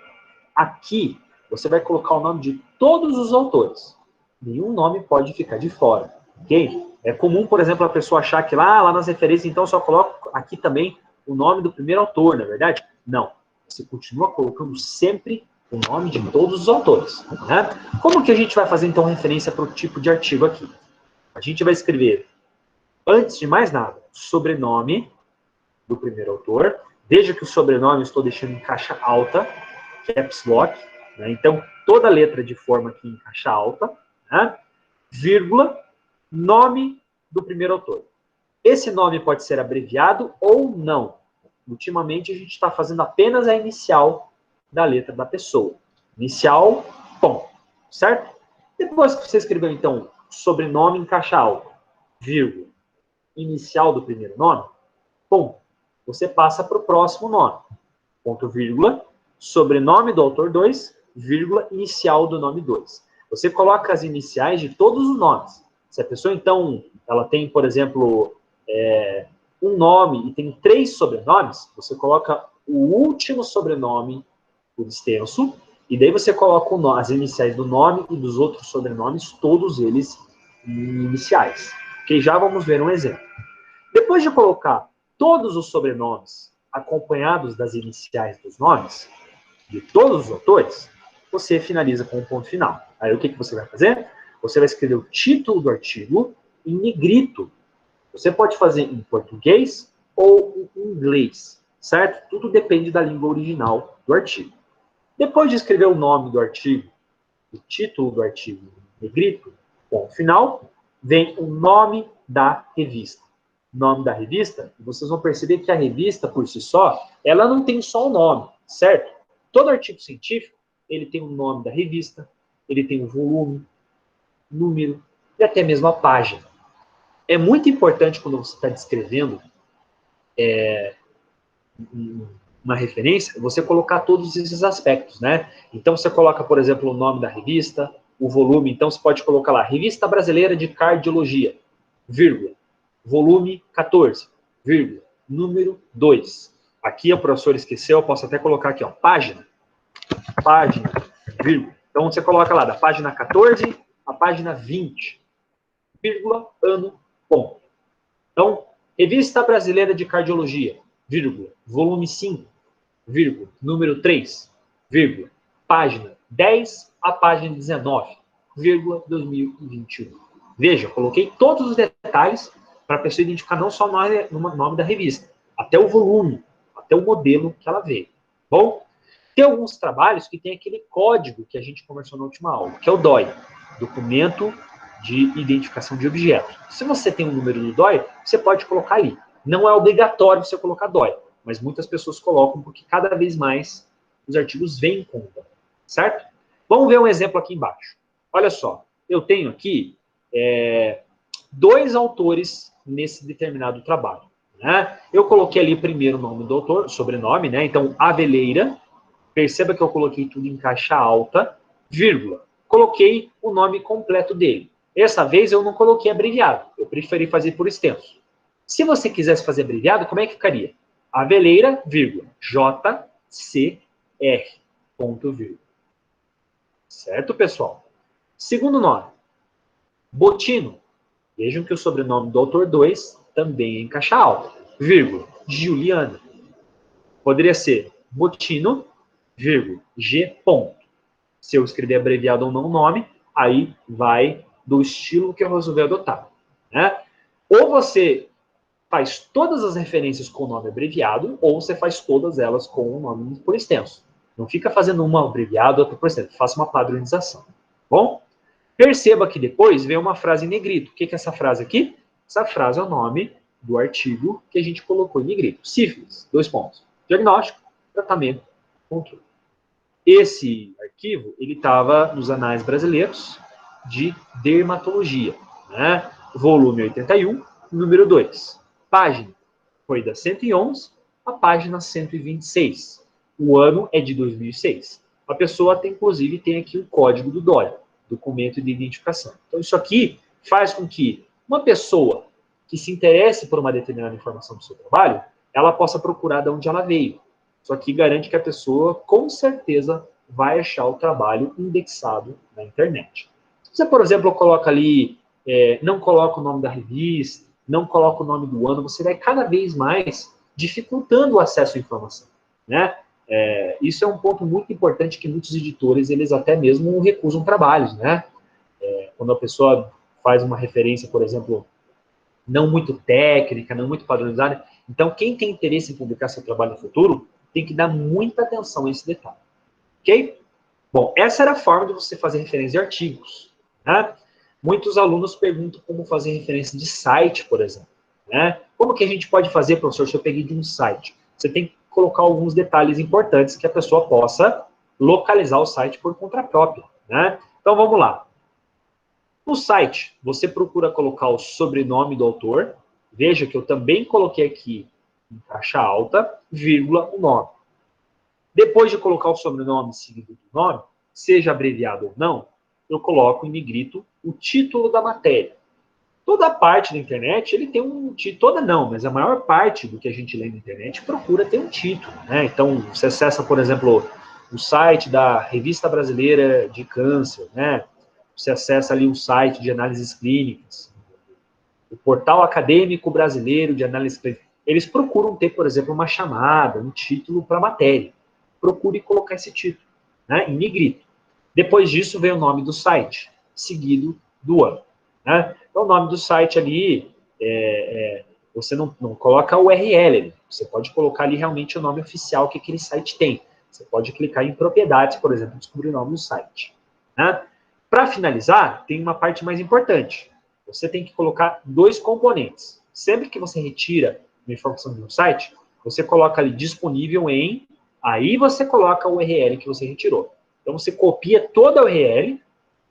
aqui você vai colocar o nome de todos os autores. Nenhum nome pode ficar de fora, ok? É comum, por exemplo, a pessoa achar que lá nas referências, então, só coloco aqui também o nome do primeiro autor, não é verdade? Não. Você continua colocando sempre o nome de todos os autores. Né? Como que a gente vai fazer, então, referência para o tipo de artigo aqui? A gente vai escrever, antes de mais nada, sobrenome do primeiro autor. Veja que o sobrenome eu estou deixando em caixa alta, caps lock. Né? Então, toda letra de forma aqui em caixa alta, né? Vírgula, nome do primeiro autor. Esse nome pode ser abreviado ou não. Ultimamente, a gente está fazendo apenas a inicial da letra da pessoa. Inicial, ponto. Certo? Depois que você escreveu, então, sobrenome em caixa alta, vírgula, inicial do primeiro nome, ponto. Você passa para o próximo nome. Ponto, vírgula, sobrenome do autor 2, vírgula, inicial do nome 2. Você coloca as iniciais de todos os nomes. Se a pessoa, então, ela tem, por exemplo, um nome e tem 3 sobrenomes, você coloca o último sobrenome por extenso, e daí você coloca as iniciais do nome e dos outros sobrenomes, todos eles iniciais. Ok? Já vamos ver um exemplo. Depois de colocar todos os sobrenomes acompanhados das iniciais dos nomes, de todos os autores, você finaliza com um ponto final. Aí o que você vai fazer? Você vai escrever o título do artigo em negrito. Você pode fazer em português ou em inglês, certo? Tudo depende da língua original do artigo. Depois de escrever o nome do artigo, o título do artigo em negrito, ponto final, vem o nome da revista. Nome da revista, vocês vão perceber que a revista, por si só, ela não tem só o nome, certo? Todo artigo científico, ele tem o nome da revista, ele tem o volume, número e até mesmo a página. É muito importante quando você está descrevendo uma referência, você colocar todos esses aspectos, né? Então, você coloca, por exemplo, o nome da revista, o volume, então você pode colocar lá, Revista Brasileira de Cardiologia, vírgula, volume 14, vírgula, número 2. Aqui o professor esqueceu, eu posso até colocar aqui, ó, página, vírgula. Então, você coloca lá, da página 14 à página 20, vírgula, ano, ponto. Então, Revista Brasileira de Cardiologia, vírgula, volume 5, vírgula, número 3, vírgula, página 10 à página 19, vírgula, 2021. Veja, coloquei todos os detalhes para a pessoa identificar não só o nome da revista, até o volume, até o modelo que ela veio. Bom, tem alguns trabalhos que tem aquele código que a gente conversou na última aula, que é o DOI, Documento de Identificação de Objetos. Se você tem um número do DOI, você pode colocar ali. Não é obrigatório você colocar DOI, mas muitas pessoas colocam porque cada vez mais os artigos vêm com o DOI, certo? Vamos ver um exemplo aqui embaixo. Olha só, eu tenho aqui 2 autores nesse determinado trabalho. Né? Eu coloquei ali primeiro o nome do autor, sobrenome, né? Então, Aveleira. Perceba que eu coloquei tudo em caixa alta, vírgula. Coloquei o nome completo dele. Essa vez eu não coloquei abreviado, eu preferi fazer por extenso. Se você quisesse fazer abreviado, como é que ficaria? Aveleira, vírgula, JCR, ponto, vírgula. Certo, pessoal? Segundo nome, Botino. Vejam que o sobrenome do autor 2 também é em caixa alta, vírgula, Juliana. Poderia ser Botino, vírgula, G. Ponto. Se eu escrever abreviado ou não o nome, Aí vai do estilo que eu resolvi adotar, né? Ou você faz todas as referências com o nome abreviado, ou você faz todas elas com o nome por extenso. Não fica fazendo uma abreviada, outra por extenso. Faça uma padronização. Bom? Perceba que depois vem uma frase em negrito. O que é essa frase aqui? Essa frase é o nome do artigo que a gente colocou em negrito. Sífilis, 2 pontos. Diagnóstico, tratamento, controle. Esse arquivo, ele estava nos Anais Brasileiros de Dermatologia, né? Volume 81, número 2. Página foi da 111 à página 126. O ano é de 2006. A pessoa, inclusive, tem aqui o código do DOI, documento de identificação. Então, isso aqui faz com que uma pessoa que se interesse por uma determinada informação do seu trabalho, ela possa procurar de onde ela veio. Isso aqui garante que a pessoa, com certeza, vai achar o trabalho indexado na internet. Se você, por exemplo, coloca ali, não coloca o nome da revista, não coloca o nome do ano, você vai cada vez mais dificultando o acesso à informação, né? Isso é um ponto muito importante que muitos editores, eles até mesmo recusam trabalhos, né? Quando a pessoa faz uma referência, por exemplo, não muito técnica, não muito padronizada. Então, quem tem interesse em publicar seu trabalho no futuro, tem que dar muita atenção a esse detalhe. Ok? Bom, essa era a forma de você fazer referência de artigos, né? Muitos alunos perguntam como fazer referência de site, por exemplo, né? Como que a gente pode fazer, professor, se eu peguei de um site? Você tem que colocar alguns detalhes importantes que a pessoa possa localizar o site por conta própria, né? Então, vamos lá. No site, você procura colocar o sobrenome do autor. Veja que eu também coloquei aqui em caixa alta, vírgula, o nome. Depois de colocar o sobrenome seguido do nome, seja abreviado ou não, eu coloco em negrito o título da matéria. Toda parte da internet, ele tem um título, toda não, mas a maior parte do que a gente lê na internet procura ter um título, né? Então, você acessa, por exemplo, o site da Revista Brasileira de Câncer, né? Você acessa ali um site de análises clínicas, o Portal Acadêmico Brasileiro de Análise Clínica. Eles procuram ter, por exemplo, uma chamada, um título para a matéria. Procure colocar esse título, né, em negrito. Depois disso vem o nome do site, seguido do ano. Né? Então, o nome do site ali, você não coloca o URL, você pode colocar ali realmente o nome oficial que aquele site tem. Você pode clicar em propriedades, por exemplo, descobrir o nome do site. Né? Para finalizar, tem uma parte mais importante. Você tem que colocar 2 componentes. Sempre que você retira uma informação de um site, você coloca ali disponível em, aí você coloca o URL que você retirou. Então, você copia toda a URL,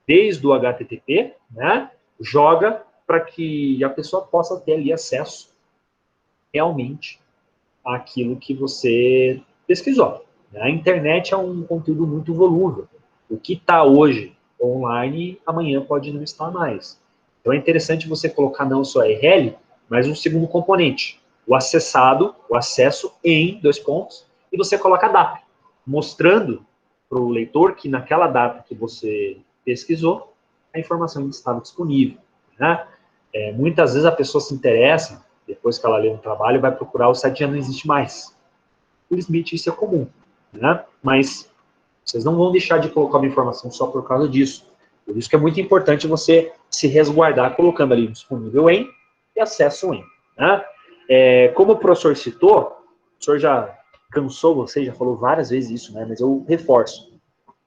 desde o HTTP, né, joga para que a pessoa possa ter ali acesso realmente àquilo que você pesquisou. A internet é um conteúdo muito volúvel. O que está hoje online, amanhã pode não estar mais. Então é interessante você colocar não só a URL, mas um segundo componente, o acessado, o acesso em 2 pontos, e você coloca a data, mostrando para o leitor que naquela data que você pesquisou, a informação ainda estava disponível. Né? Muitas vezes a pessoa se interessa, depois que ela lê um trabalho, vai procurar, o site já não existe mais. Infelizmente isso é comum, né? Mas vocês não vão deixar de colocar uma informação só por causa disso. Por isso que é muito importante você se resguardar colocando ali disponível em e acesso em. Né? Como o professor citou, o senhor já cansou você, já falou várias vezes isso, né? Mas eu reforço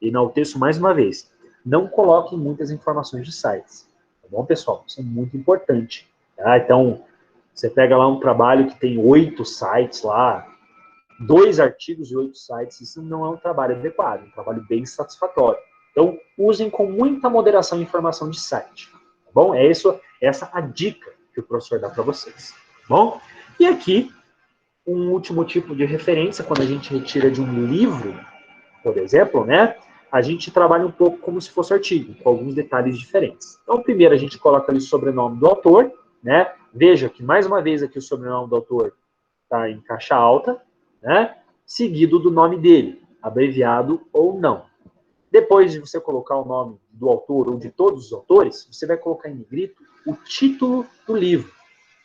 e enalteço mais uma vez. Não coloquem muitas informações de sites. Tá bom, pessoal? Isso é muito importante. Tá? Então, você pega lá um trabalho que tem 8 sites lá, 2 artigos e 8 sites, isso não é um trabalho adequado, é um trabalho bem satisfatório. Então, usem com muita moderação a informação de site, tá bom? Essa a dica que o professor dá para vocês, tá bom? E aqui, um último tipo de referência, quando a gente retira de um livro, por exemplo, né, a gente trabalha um pouco como se fosse artigo, com alguns detalhes diferentes. Então, primeiro a gente coloca ali o sobrenome do autor, né? Veja que, mais uma vez, aqui o sobrenome do autor está em caixa alta, né? Seguido do nome dele, abreviado ou não. Depois de você colocar o nome do autor ou de todos os autores, você vai colocar em negrito o título do livro,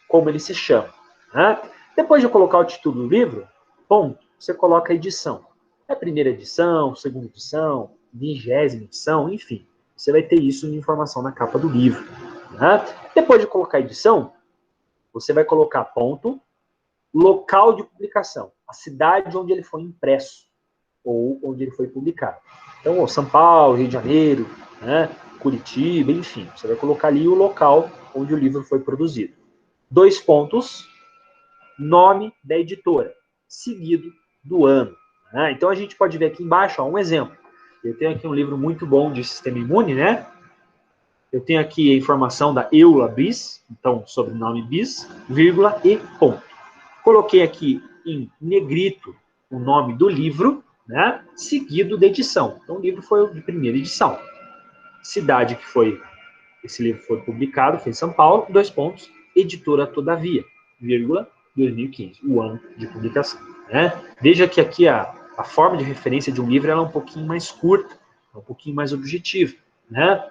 como ele se chama. Né? Depois de colocar o título do livro, ponto, você coloca a edição. É a primeira edição, segunda edição, 20ª edição, enfim. você vai ter isso em informação na capa do livro. Né? Depois de colocar a edição, você vai colocar ponto, local de publicação, a cidade onde ele foi impresso, ou onde ele foi publicado. Então, São Paulo, Rio de Janeiro, né, Curitiba, enfim, você vai colocar ali o local onde o livro foi produzido. 2 pontos, nome da editora, seguido do ano. Né? Então, a gente pode ver aqui embaixo, ó, um exemplo. Eu tenho aqui um livro muito bom de sistema imune, né? Eu tenho aqui a informação da Eula Bis, então, sobrenome Bis, vírgula e ponto. Coloquei aqui em negrito o nome do livro, né? Seguido da edição. Então, o livro foi de primeira edição. Cidade que esse livro foi publicado, foi em São Paulo, 2 pontos, editora Todavia, vírgula, 2015, o ano de publicação. Né? Veja que aqui a forma de referência de um livro ela é um pouquinho mais curta, um pouquinho mais objetiva. Né?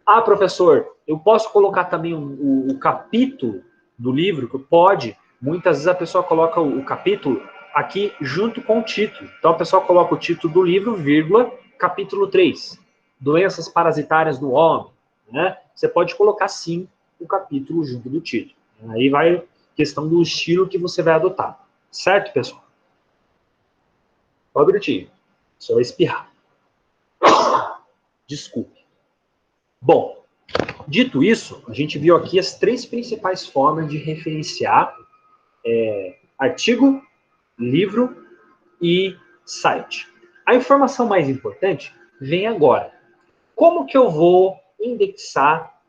Ah, professor, eu posso colocar também o capítulo do livro? Pode. Muitas vezes a pessoa coloca o capítulo aqui junto com o título. Então a pessoa coloca o título do livro, vírgula, capítulo 3, doenças parasitárias do homem. Né? Você pode colocar, sim, o capítulo junto do título. Aí vai questão do estilo que você vai adotar. Certo, pessoal? Ó, Brutinho, só vai espirrar. Desculpe. Bom, dito isso, a gente viu aqui as 3 principais formas de referenciar artigo, livro e site. A informação mais importante vem agora. Como que eu vou indexar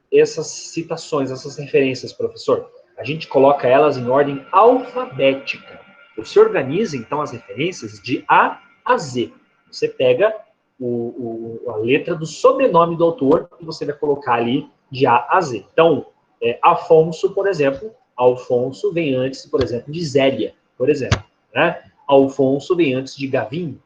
essas citações, essas referências, professor? A gente coloca elas em ordem alfabética. Você organiza, então, as referências de A a Z. Você pega a letra do sobrenome do autor e você vai colocar ali de A a Z. Então, Afonso, por exemplo, Alfonso vem antes, por exemplo, de Zélia, por exemplo. Né? Alfonso vem antes de Gavinho,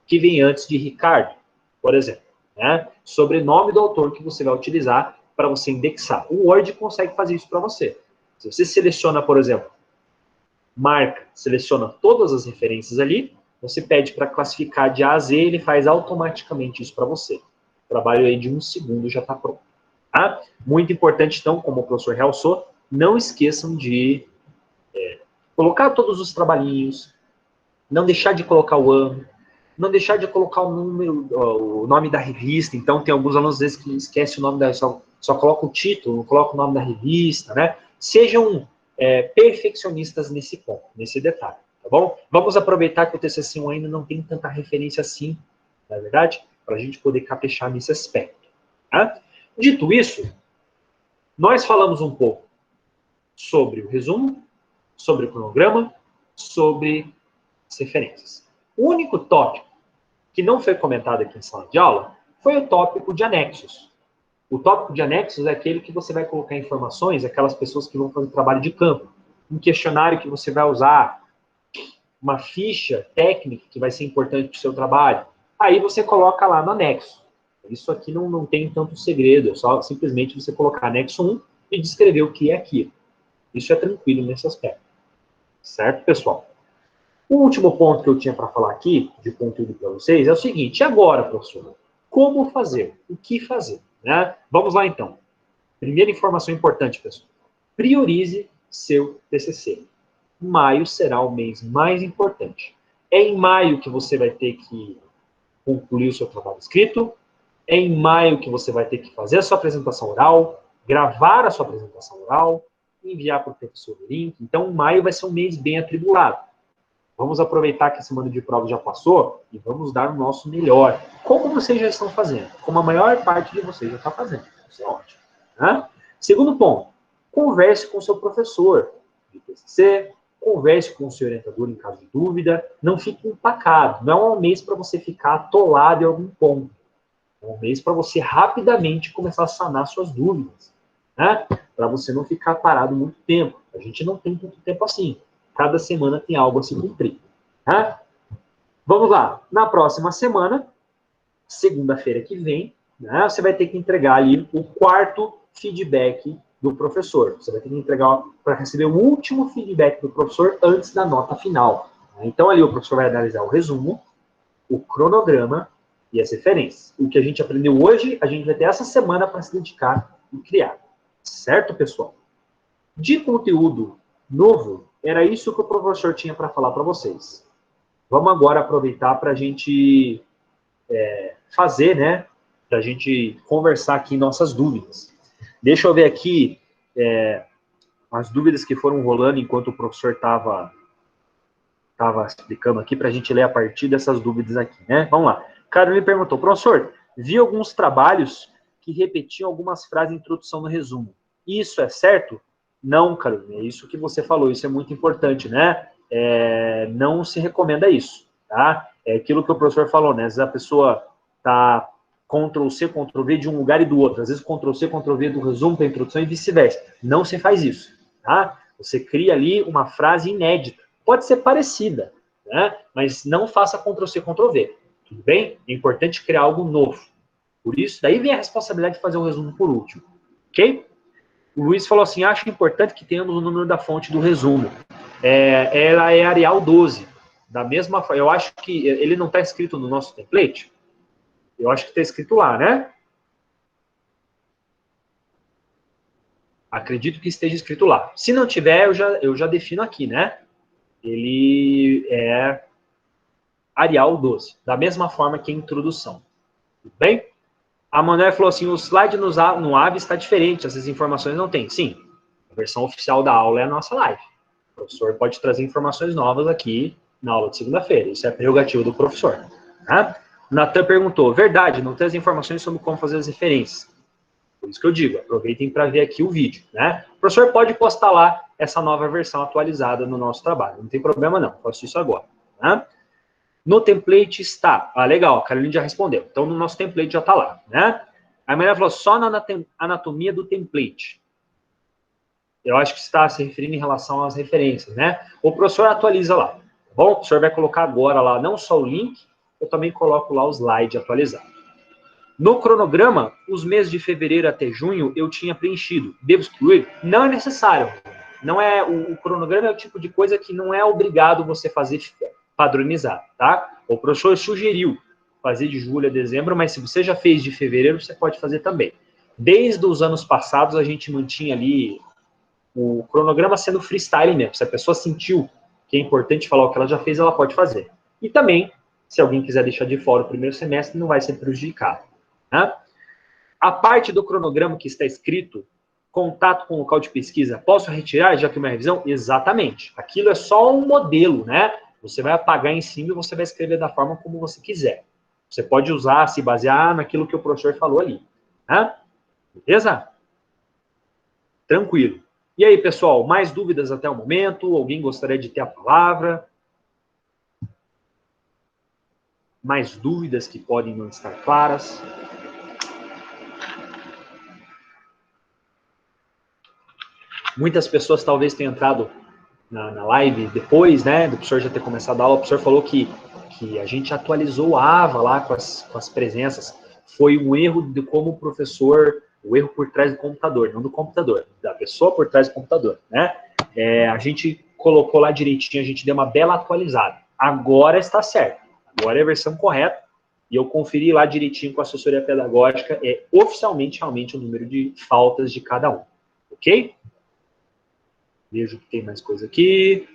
que vem antes de Ricardo, por exemplo. Né? Sobrenome do autor que você vai utilizar para você indexar. O Word consegue fazer isso para você. Se você seleciona, por exemplo, marca, seleciona todas as referências ali, você pede para classificar de A a Z, ele faz automaticamente isso para você. O trabalho aí de 1 segundo já está pronto. Tá? Muito importante, então, como o professor realçou, não esqueçam de colocar todos os trabalhinhos, não deixar de colocar o ano, não deixar de colocar o nome da revista. Então, tem alguns alunos, às vezes, que esquecem o nome da... Só coloca o título, não coloca o nome da revista, né? Sejam perfeccionistas nesse ponto, nesse detalhe, tá bom? Vamos aproveitar que o TCC1 ainda não tem tanta referência assim, na verdade, para a gente poder caprichar nesse aspecto. Tá? Dito isso, nós falamos um pouco sobre o resumo, sobre o cronograma, sobre as referências. O único tópico que não foi comentado aqui em sala de aula foi o tópico de anexos. O tópico de anexos é aquele que você vai colocar informações, aquelas pessoas que vão fazer trabalho de campo, um questionário que você vai usar, uma ficha técnica que vai ser importante para o seu trabalho. Aí você coloca lá no anexo. Isso aqui não tem tanto segredo, é só simplesmente você colocar anexo 1 e descrever o que é aquilo. Isso é tranquilo nesse aspecto. Certo, pessoal? O último ponto que eu tinha para falar aqui, de conteúdo para vocês, é o seguinte: e agora, professor? Como fazer? O que fazer? Né? Vamos lá, então. Primeira informação importante, pessoal. Priorize seu TCC. Maio será o mês mais importante. É em maio que você vai ter que concluir o seu trabalho escrito. É em maio que você vai ter que fazer a sua apresentação oral, gravar a sua apresentação oral, enviar para o professor o link. Então, maio vai ser um mês bem atribulado. Vamos aproveitar que a semana de prova já passou e vamos dar o nosso melhor. Como vocês já estão fazendo? Como a maior parte de vocês já está fazendo. Isso é ótimo. Né? Segundo ponto, converse com o seu professor de TCC, converse com o seu orientador em caso de dúvida, não fique empacado. Não é um mês para você ficar atolado em algum ponto. É um mês para você rapidamente começar a sanar suas dúvidas. Né? Para você não ficar parado muito tempo. A gente não tem tanto tempo assim. Cada semana tem algo a se cumprir. Né? Vamos lá. Na próxima semana, segunda-feira que vem, né, você vai ter que entregar ali o 4º feedback do professor. Você vai ter que entregar para receber o último feedback do professor antes da nota final. Então, ali o professor vai analisar o resumo, o cronograma e as referências. O que a gente aprendeu hoje, a gente vai ter essa semana para se dedicar e criar. Certo, pessoal? De conteúdo novo, era isso que o professor tinha para falar para vocês. Vamos agora aproveitar para a gente fazer, né? Para a gente conversar aqui nossas dúvidas. Deixa eu ver aqui as dúvidas que foram rolando enquanto o professor estava explicando aqui, para a gente ler a partir dessas dúvidas aqui, né? Vamos lá. Carolina perguntou, professor, vi alguns trabalhos que repetiam algumas frases de introdução no resumo. Isso é certo? Não, Carolina, é isso que você falou, isso é muito importante, né? Não se recomenda isso, tá? É aquilo que o professor falou, né? Às vezes a pessoa tá Ctrl+C, Ctrl+V de um lugar e do outro. Às vezes Ctrl+C, Ctrl+V do resumo para a introdução e vice-versa. Não se faz isso, tá? Você cria ali uma frase inédita. Pode ser parecida, né? Mas não faça Ctrl+C, Ctrl+V. Tudo bem? É importante criar algo novo. Por isso, daí vem a responsabilidade de fazer o resumo por último. Ok? O Luiz falou assim, acho importante que tenhamos o número da fonte do resumo. Ela é Arial 12. Da mesma forma, eu acho que ele não está escrito no nosso template. Eu acho que está escrito lá, né? Acredito que esteja escrito lá. Se não tiver, eu já defino aqui, né? Ele é Arial 12, da mesma forma que a introdução. Tudo bem? A Manuela falou assim, o slide no AVE está diferente, essas informações não tem. Sim, a versão oficial da aula é a nossa live. O professor pode trazer informações novas aqui na aula de segunda-feira. Isso é prerrogativa do professor. Tá? O Natan perguntou, verdade, não tem as informações sobre como fazer as referências. Por isso que eu digo, aproveitem para ver aqui o vídeo. Né? O professor pode postar lá essa nova versão atualizada no nosso trabalho. Não tem problema não, faço isso agora. Tá? No template está. Ah, legal, a Carolina já respondeu. Então, no nosso template já está lá. Né? A Maria falou, só na anatomia do template. Eu acho que está se referindo em relação às referências, né? O professor atualiza lá. Tá bom? O professor vai colocar agora lá, não só o link, eu também coloco lá o slide atualizado. No cronograma, os meses de fevereiro até junho eu tinha preenchido. Devo excluir? Não é necessário. Não é, o cronograma é o tipo de coisa que não é obrigado você fazer padronizado, tá? O professor sugeriu fazer de julho a dezembro, mas se você já fez de fevereiro, você pode fazer também. Desde os anos passados, a gente mantinha ali o cronograma sendo freestyle mesmo. Se a pessoa sentiu que é importante falar o que ela já fez, ela pode fazer. E também, se alguém quiser deixar de fora o primeiro semestre, não vai ser prejudicado. Né? A parte do cronograma que está escrito, contato com o local de pesquisa, posso retirar já que é uma revisão? Exatamente. Aquilo é só um modelo, né? Você vai apagar em cima e você vai escrever da forma como você quiser. Você pode usar, se basear naquilo que o professor falou ali. Né? Beleza? Tranquilo. E aí, pessoal, mais dúvidas até o momento? Alguém gostaria de ter a palavra? Mais dúvidas que podem não estar claras? Muitas pessoas talvez tenham entrado na live depois, né, do professor já ter começado a aula. O professor falou que a gente atualizou a AVA lá com as presenças. Foi um erro de como o professor, o erro por trás do computador, não do computador, da pessoa por trás do computador, né? A gente colocou lá direitinho, a gente deu uma bela atualizada. Agora está certo. Agora é a versão correta. E eu conferi lá direitinho com a assessoria pedagógica, oficialmente, realmente, o número de faltas de cada um. Ok? Vejo que tem mais coisa aqui.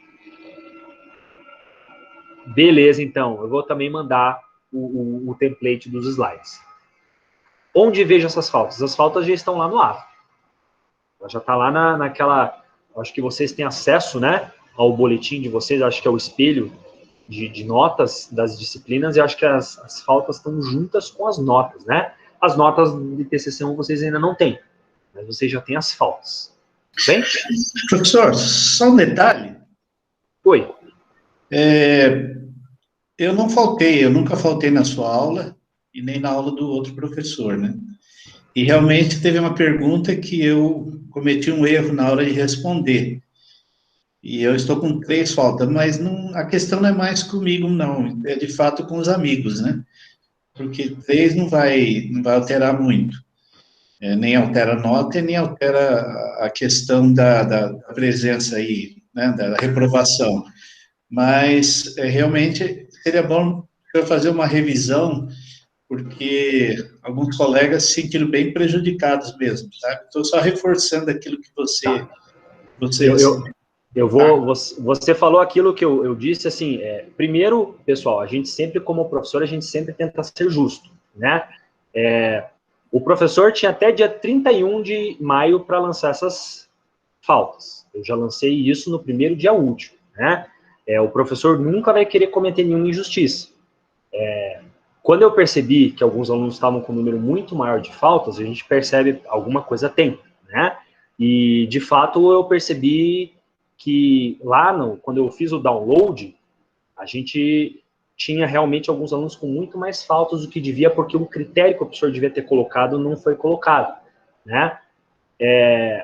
Beleza, então. Eu vou também mandar o template dos slides. Onde vejo essas faltas? As faltas já estão lá no AVA. Ela já está lá naquela... Acho que vocês têm acesso, né, ao boletim de vocês. Acho que é o espelho de notas das disciplinas. E acho que as faltas estão juntas com as notas, né? As notas de TCC1 vocês ainda não têm. Mas vocês já têm as faltas. Bem? Professor, só um detalhe. Oi. Eu não faltei, eu nunca faltei na sua aula e nem na aula do outro professor, né? E realmente teve uma pergunta que eu cometi um erro na hora de responder. E eu estou com 3 faltas, mas não, a questão não é mais comigo, não. É de fato com os amigos, né? Porque 3 não vai alterar muito. Nem altera a nota e nem altera a questão da presença aí, né? Da reprovação. Mas realmente seria bom eu fazer uma revisão, porque alguns colegas se sentiram bem prejudicados mesmo, sabe? Estou só reforçando aquilo que você... Você falou aquilo que eu disse, assim, primeiro, pessoal, a gente sempre, como professor, a gente sempre tenta ser justo, né? O professor tinha até dia 31 de maio para lançar essas faltas. Eu já lancei isso no primeiro dia útil, né? O professor nunca vai querer cometer nenhuma injustiça. Quando eu percebi que alguns alunos estavam com um número muito maior de faltas, a gente percebe alguma coisa tem, né? E, de fato, eu percebi que lá, quando eu fiz o download, a gente tinha realmente alguns alunos com muito mais faltas do que devia, porque o critério que o professor devia ter colocado não foi colocado, né?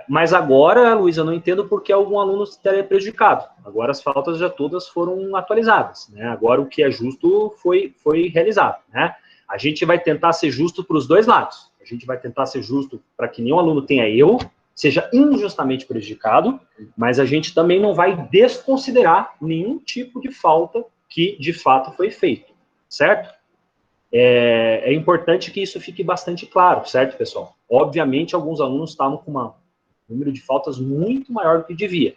Mas agora, Luiz, eu não entendo por que algum aluno estaria prejudicado. Agora as faltas já todas foram atualizadas, né? Agora o que é justo foi realizado, né? A gente vai tentar ser justo para os dois lados. A gente vai tentar ser justo para que nenhum aluno tenha erro, seja injustamente prejudicado, mas a gente também não vai desconsiderar nenhum tipo de falta que, de fato, foi feito, certo? É importante que isso fique bastante claro, certo, pessoal? Obviamente, alguns alunos estavam com um número de faltas muito maior do que devia.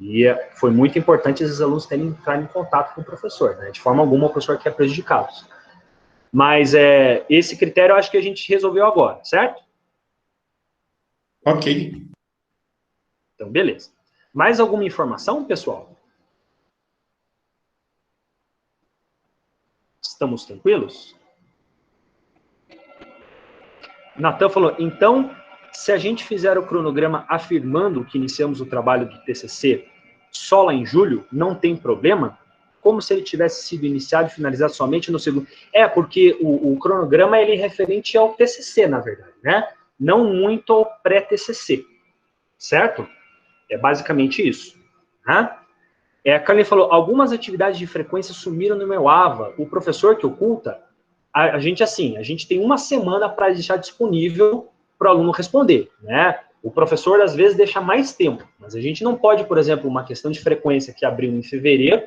E foi muito importante esses alunos terem entrado em contato com o professor, né? De forma alguma, o professor quer prejudicá-los. Mas esse critério eu acho que a gente resolveu agora, certo? Ok. Então, beleza. Mais alguma informação, pessoal? Estamos tranquilos? Natan falou, então, se a gente fizer o cronograma afirmando que iniciamos o trabalho do TCC só lá em julho, não tem problema? Como se ele tivesse sido iniciado e finalizado somente no segundo... Porque o cronograma ele é referente ao TCC, na verdade, né? Não muito ao pré-TCC, certo? É basicamente isso. Né? A Carlinha falou, algumas atividades de frequência sumiram no meu AVA. O professor que oculta, a gente tem uma semana para deixar disponível para o aluno responder, né? O professor, às vezes, deixa mais tempo, mas a gente não pode, por exemplo, uma questão de frequência que abriu em fevereiro,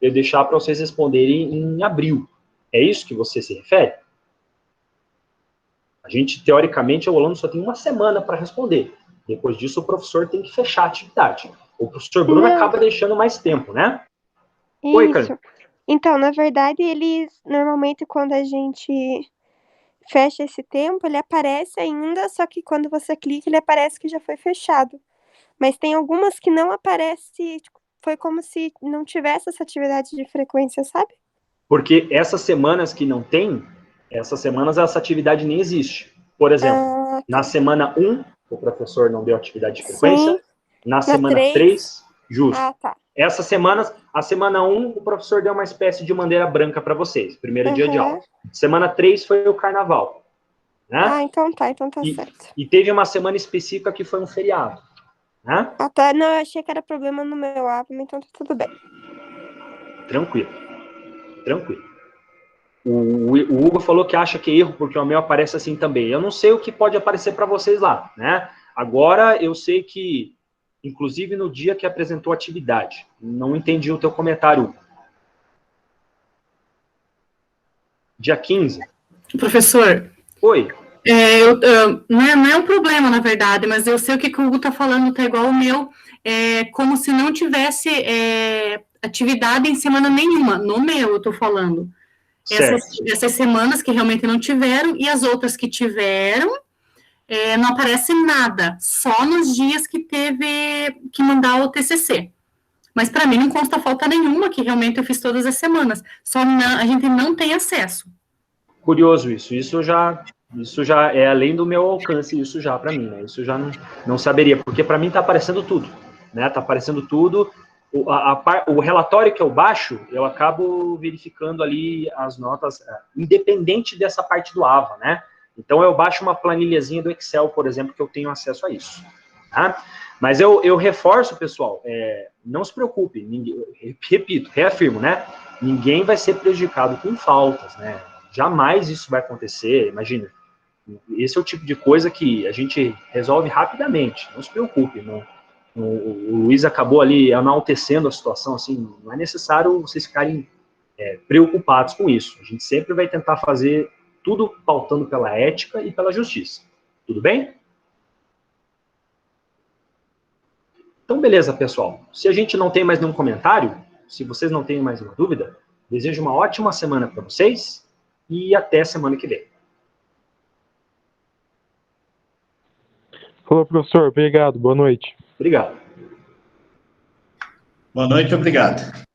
eu deixar para vocês responderem em abril. É isso que você se refere? A gente, teoricamente, o aluno só tem uma semana para responder. Depois disso, o professor tem que fechar a atividade. O professor Bruno acaba deixando mais tempo, né? Isso. Oi, Carlinhos. Então, na verdade, eles, normalmente, quando a gente fecha esse tempo, ele aparece ainda, só que quando você clica, ele aparece que já foi fechado. Mas tem algumas que não aparece, tipo, foi como se não tivesse essa atividade de frequência, sabe? Porque essas semanas que não tem, essas semanas essa atividade nem existe. Por exemplo, na semana 1, o professor não deu atividade de frequência. Sim. Na semana 3, justo. Tá. Essas semanas, a semana 1, o professor deu uma espécie de bandeira branca para vocês, primeiro dia de aula. Semana 3 foi o carnaval. Né? Então tá certo. E teve uma semana específica que foi um feriado. Né? Tá. Não, eu achei que era problema no meu AVA, então tá tudo bem. Tranquilo. O Hugo falou que acha que é erro, porque o meu aparece assim também. Eu não sei o que pode aparecer para vocês lá, né? Agora, eu sei que, inclusive no dia que apresentou a atividade, não entendi o teu comentário, Hugo. Dia 15. Professor. Oi. Não é um problema, na verdade, mas eu sei o que o Hugo está falando, tá igual o meu, como se não tivesse atividade em semana nenhuma, no meu eu estou falando. Essas semanas que realmente não tiveram, e as outras que tiveram, não aparece nada, só nos dias que teve que mandar o TCC. Mas para mim não consta falta nenhuma, que realmente eu fiz todas as semanas, a gente não tem acesso. Curioso isso já é além do meu alcance, isso já para mim, né? Isso eu já não saberia, porque para mim está aparecendo tudo, né? Está aparecendo tudo. O relatório que eu baixo, eu acabo verificando ali as notas, independente dessa parte do AVA, né? Então eu baixo uma planilhazinha do Excel, por exemplo, que eu tenho acesso a isso. Tá? Mas eu reforço, pessoal, não se preocupe, repito, reafirmo, né? Ninguém vai ser prejudicado com faltas, né? Jamais isso vai acontecer, imagina. Esse é o tipo de coisa que a gente resolve rapidamente, não se preocupe. O Luiz acabou ali enaltecendo a situação, assim, não é necessário vocês ficarem preocupados com isso. A gente sempre vai tentar fazer Tudo pautando pela ética e pela justiça. Tudo bem? Então, beleza, pessoal. Se a gente não tem mais nenhum comentário, se vocês não têm mais nenhuma dúvida, desejo uma ótima semana para vocês e até semana que vem. Falou, professor. Obrigado. Boa noite. Obrigado. Boa noite, obrigado.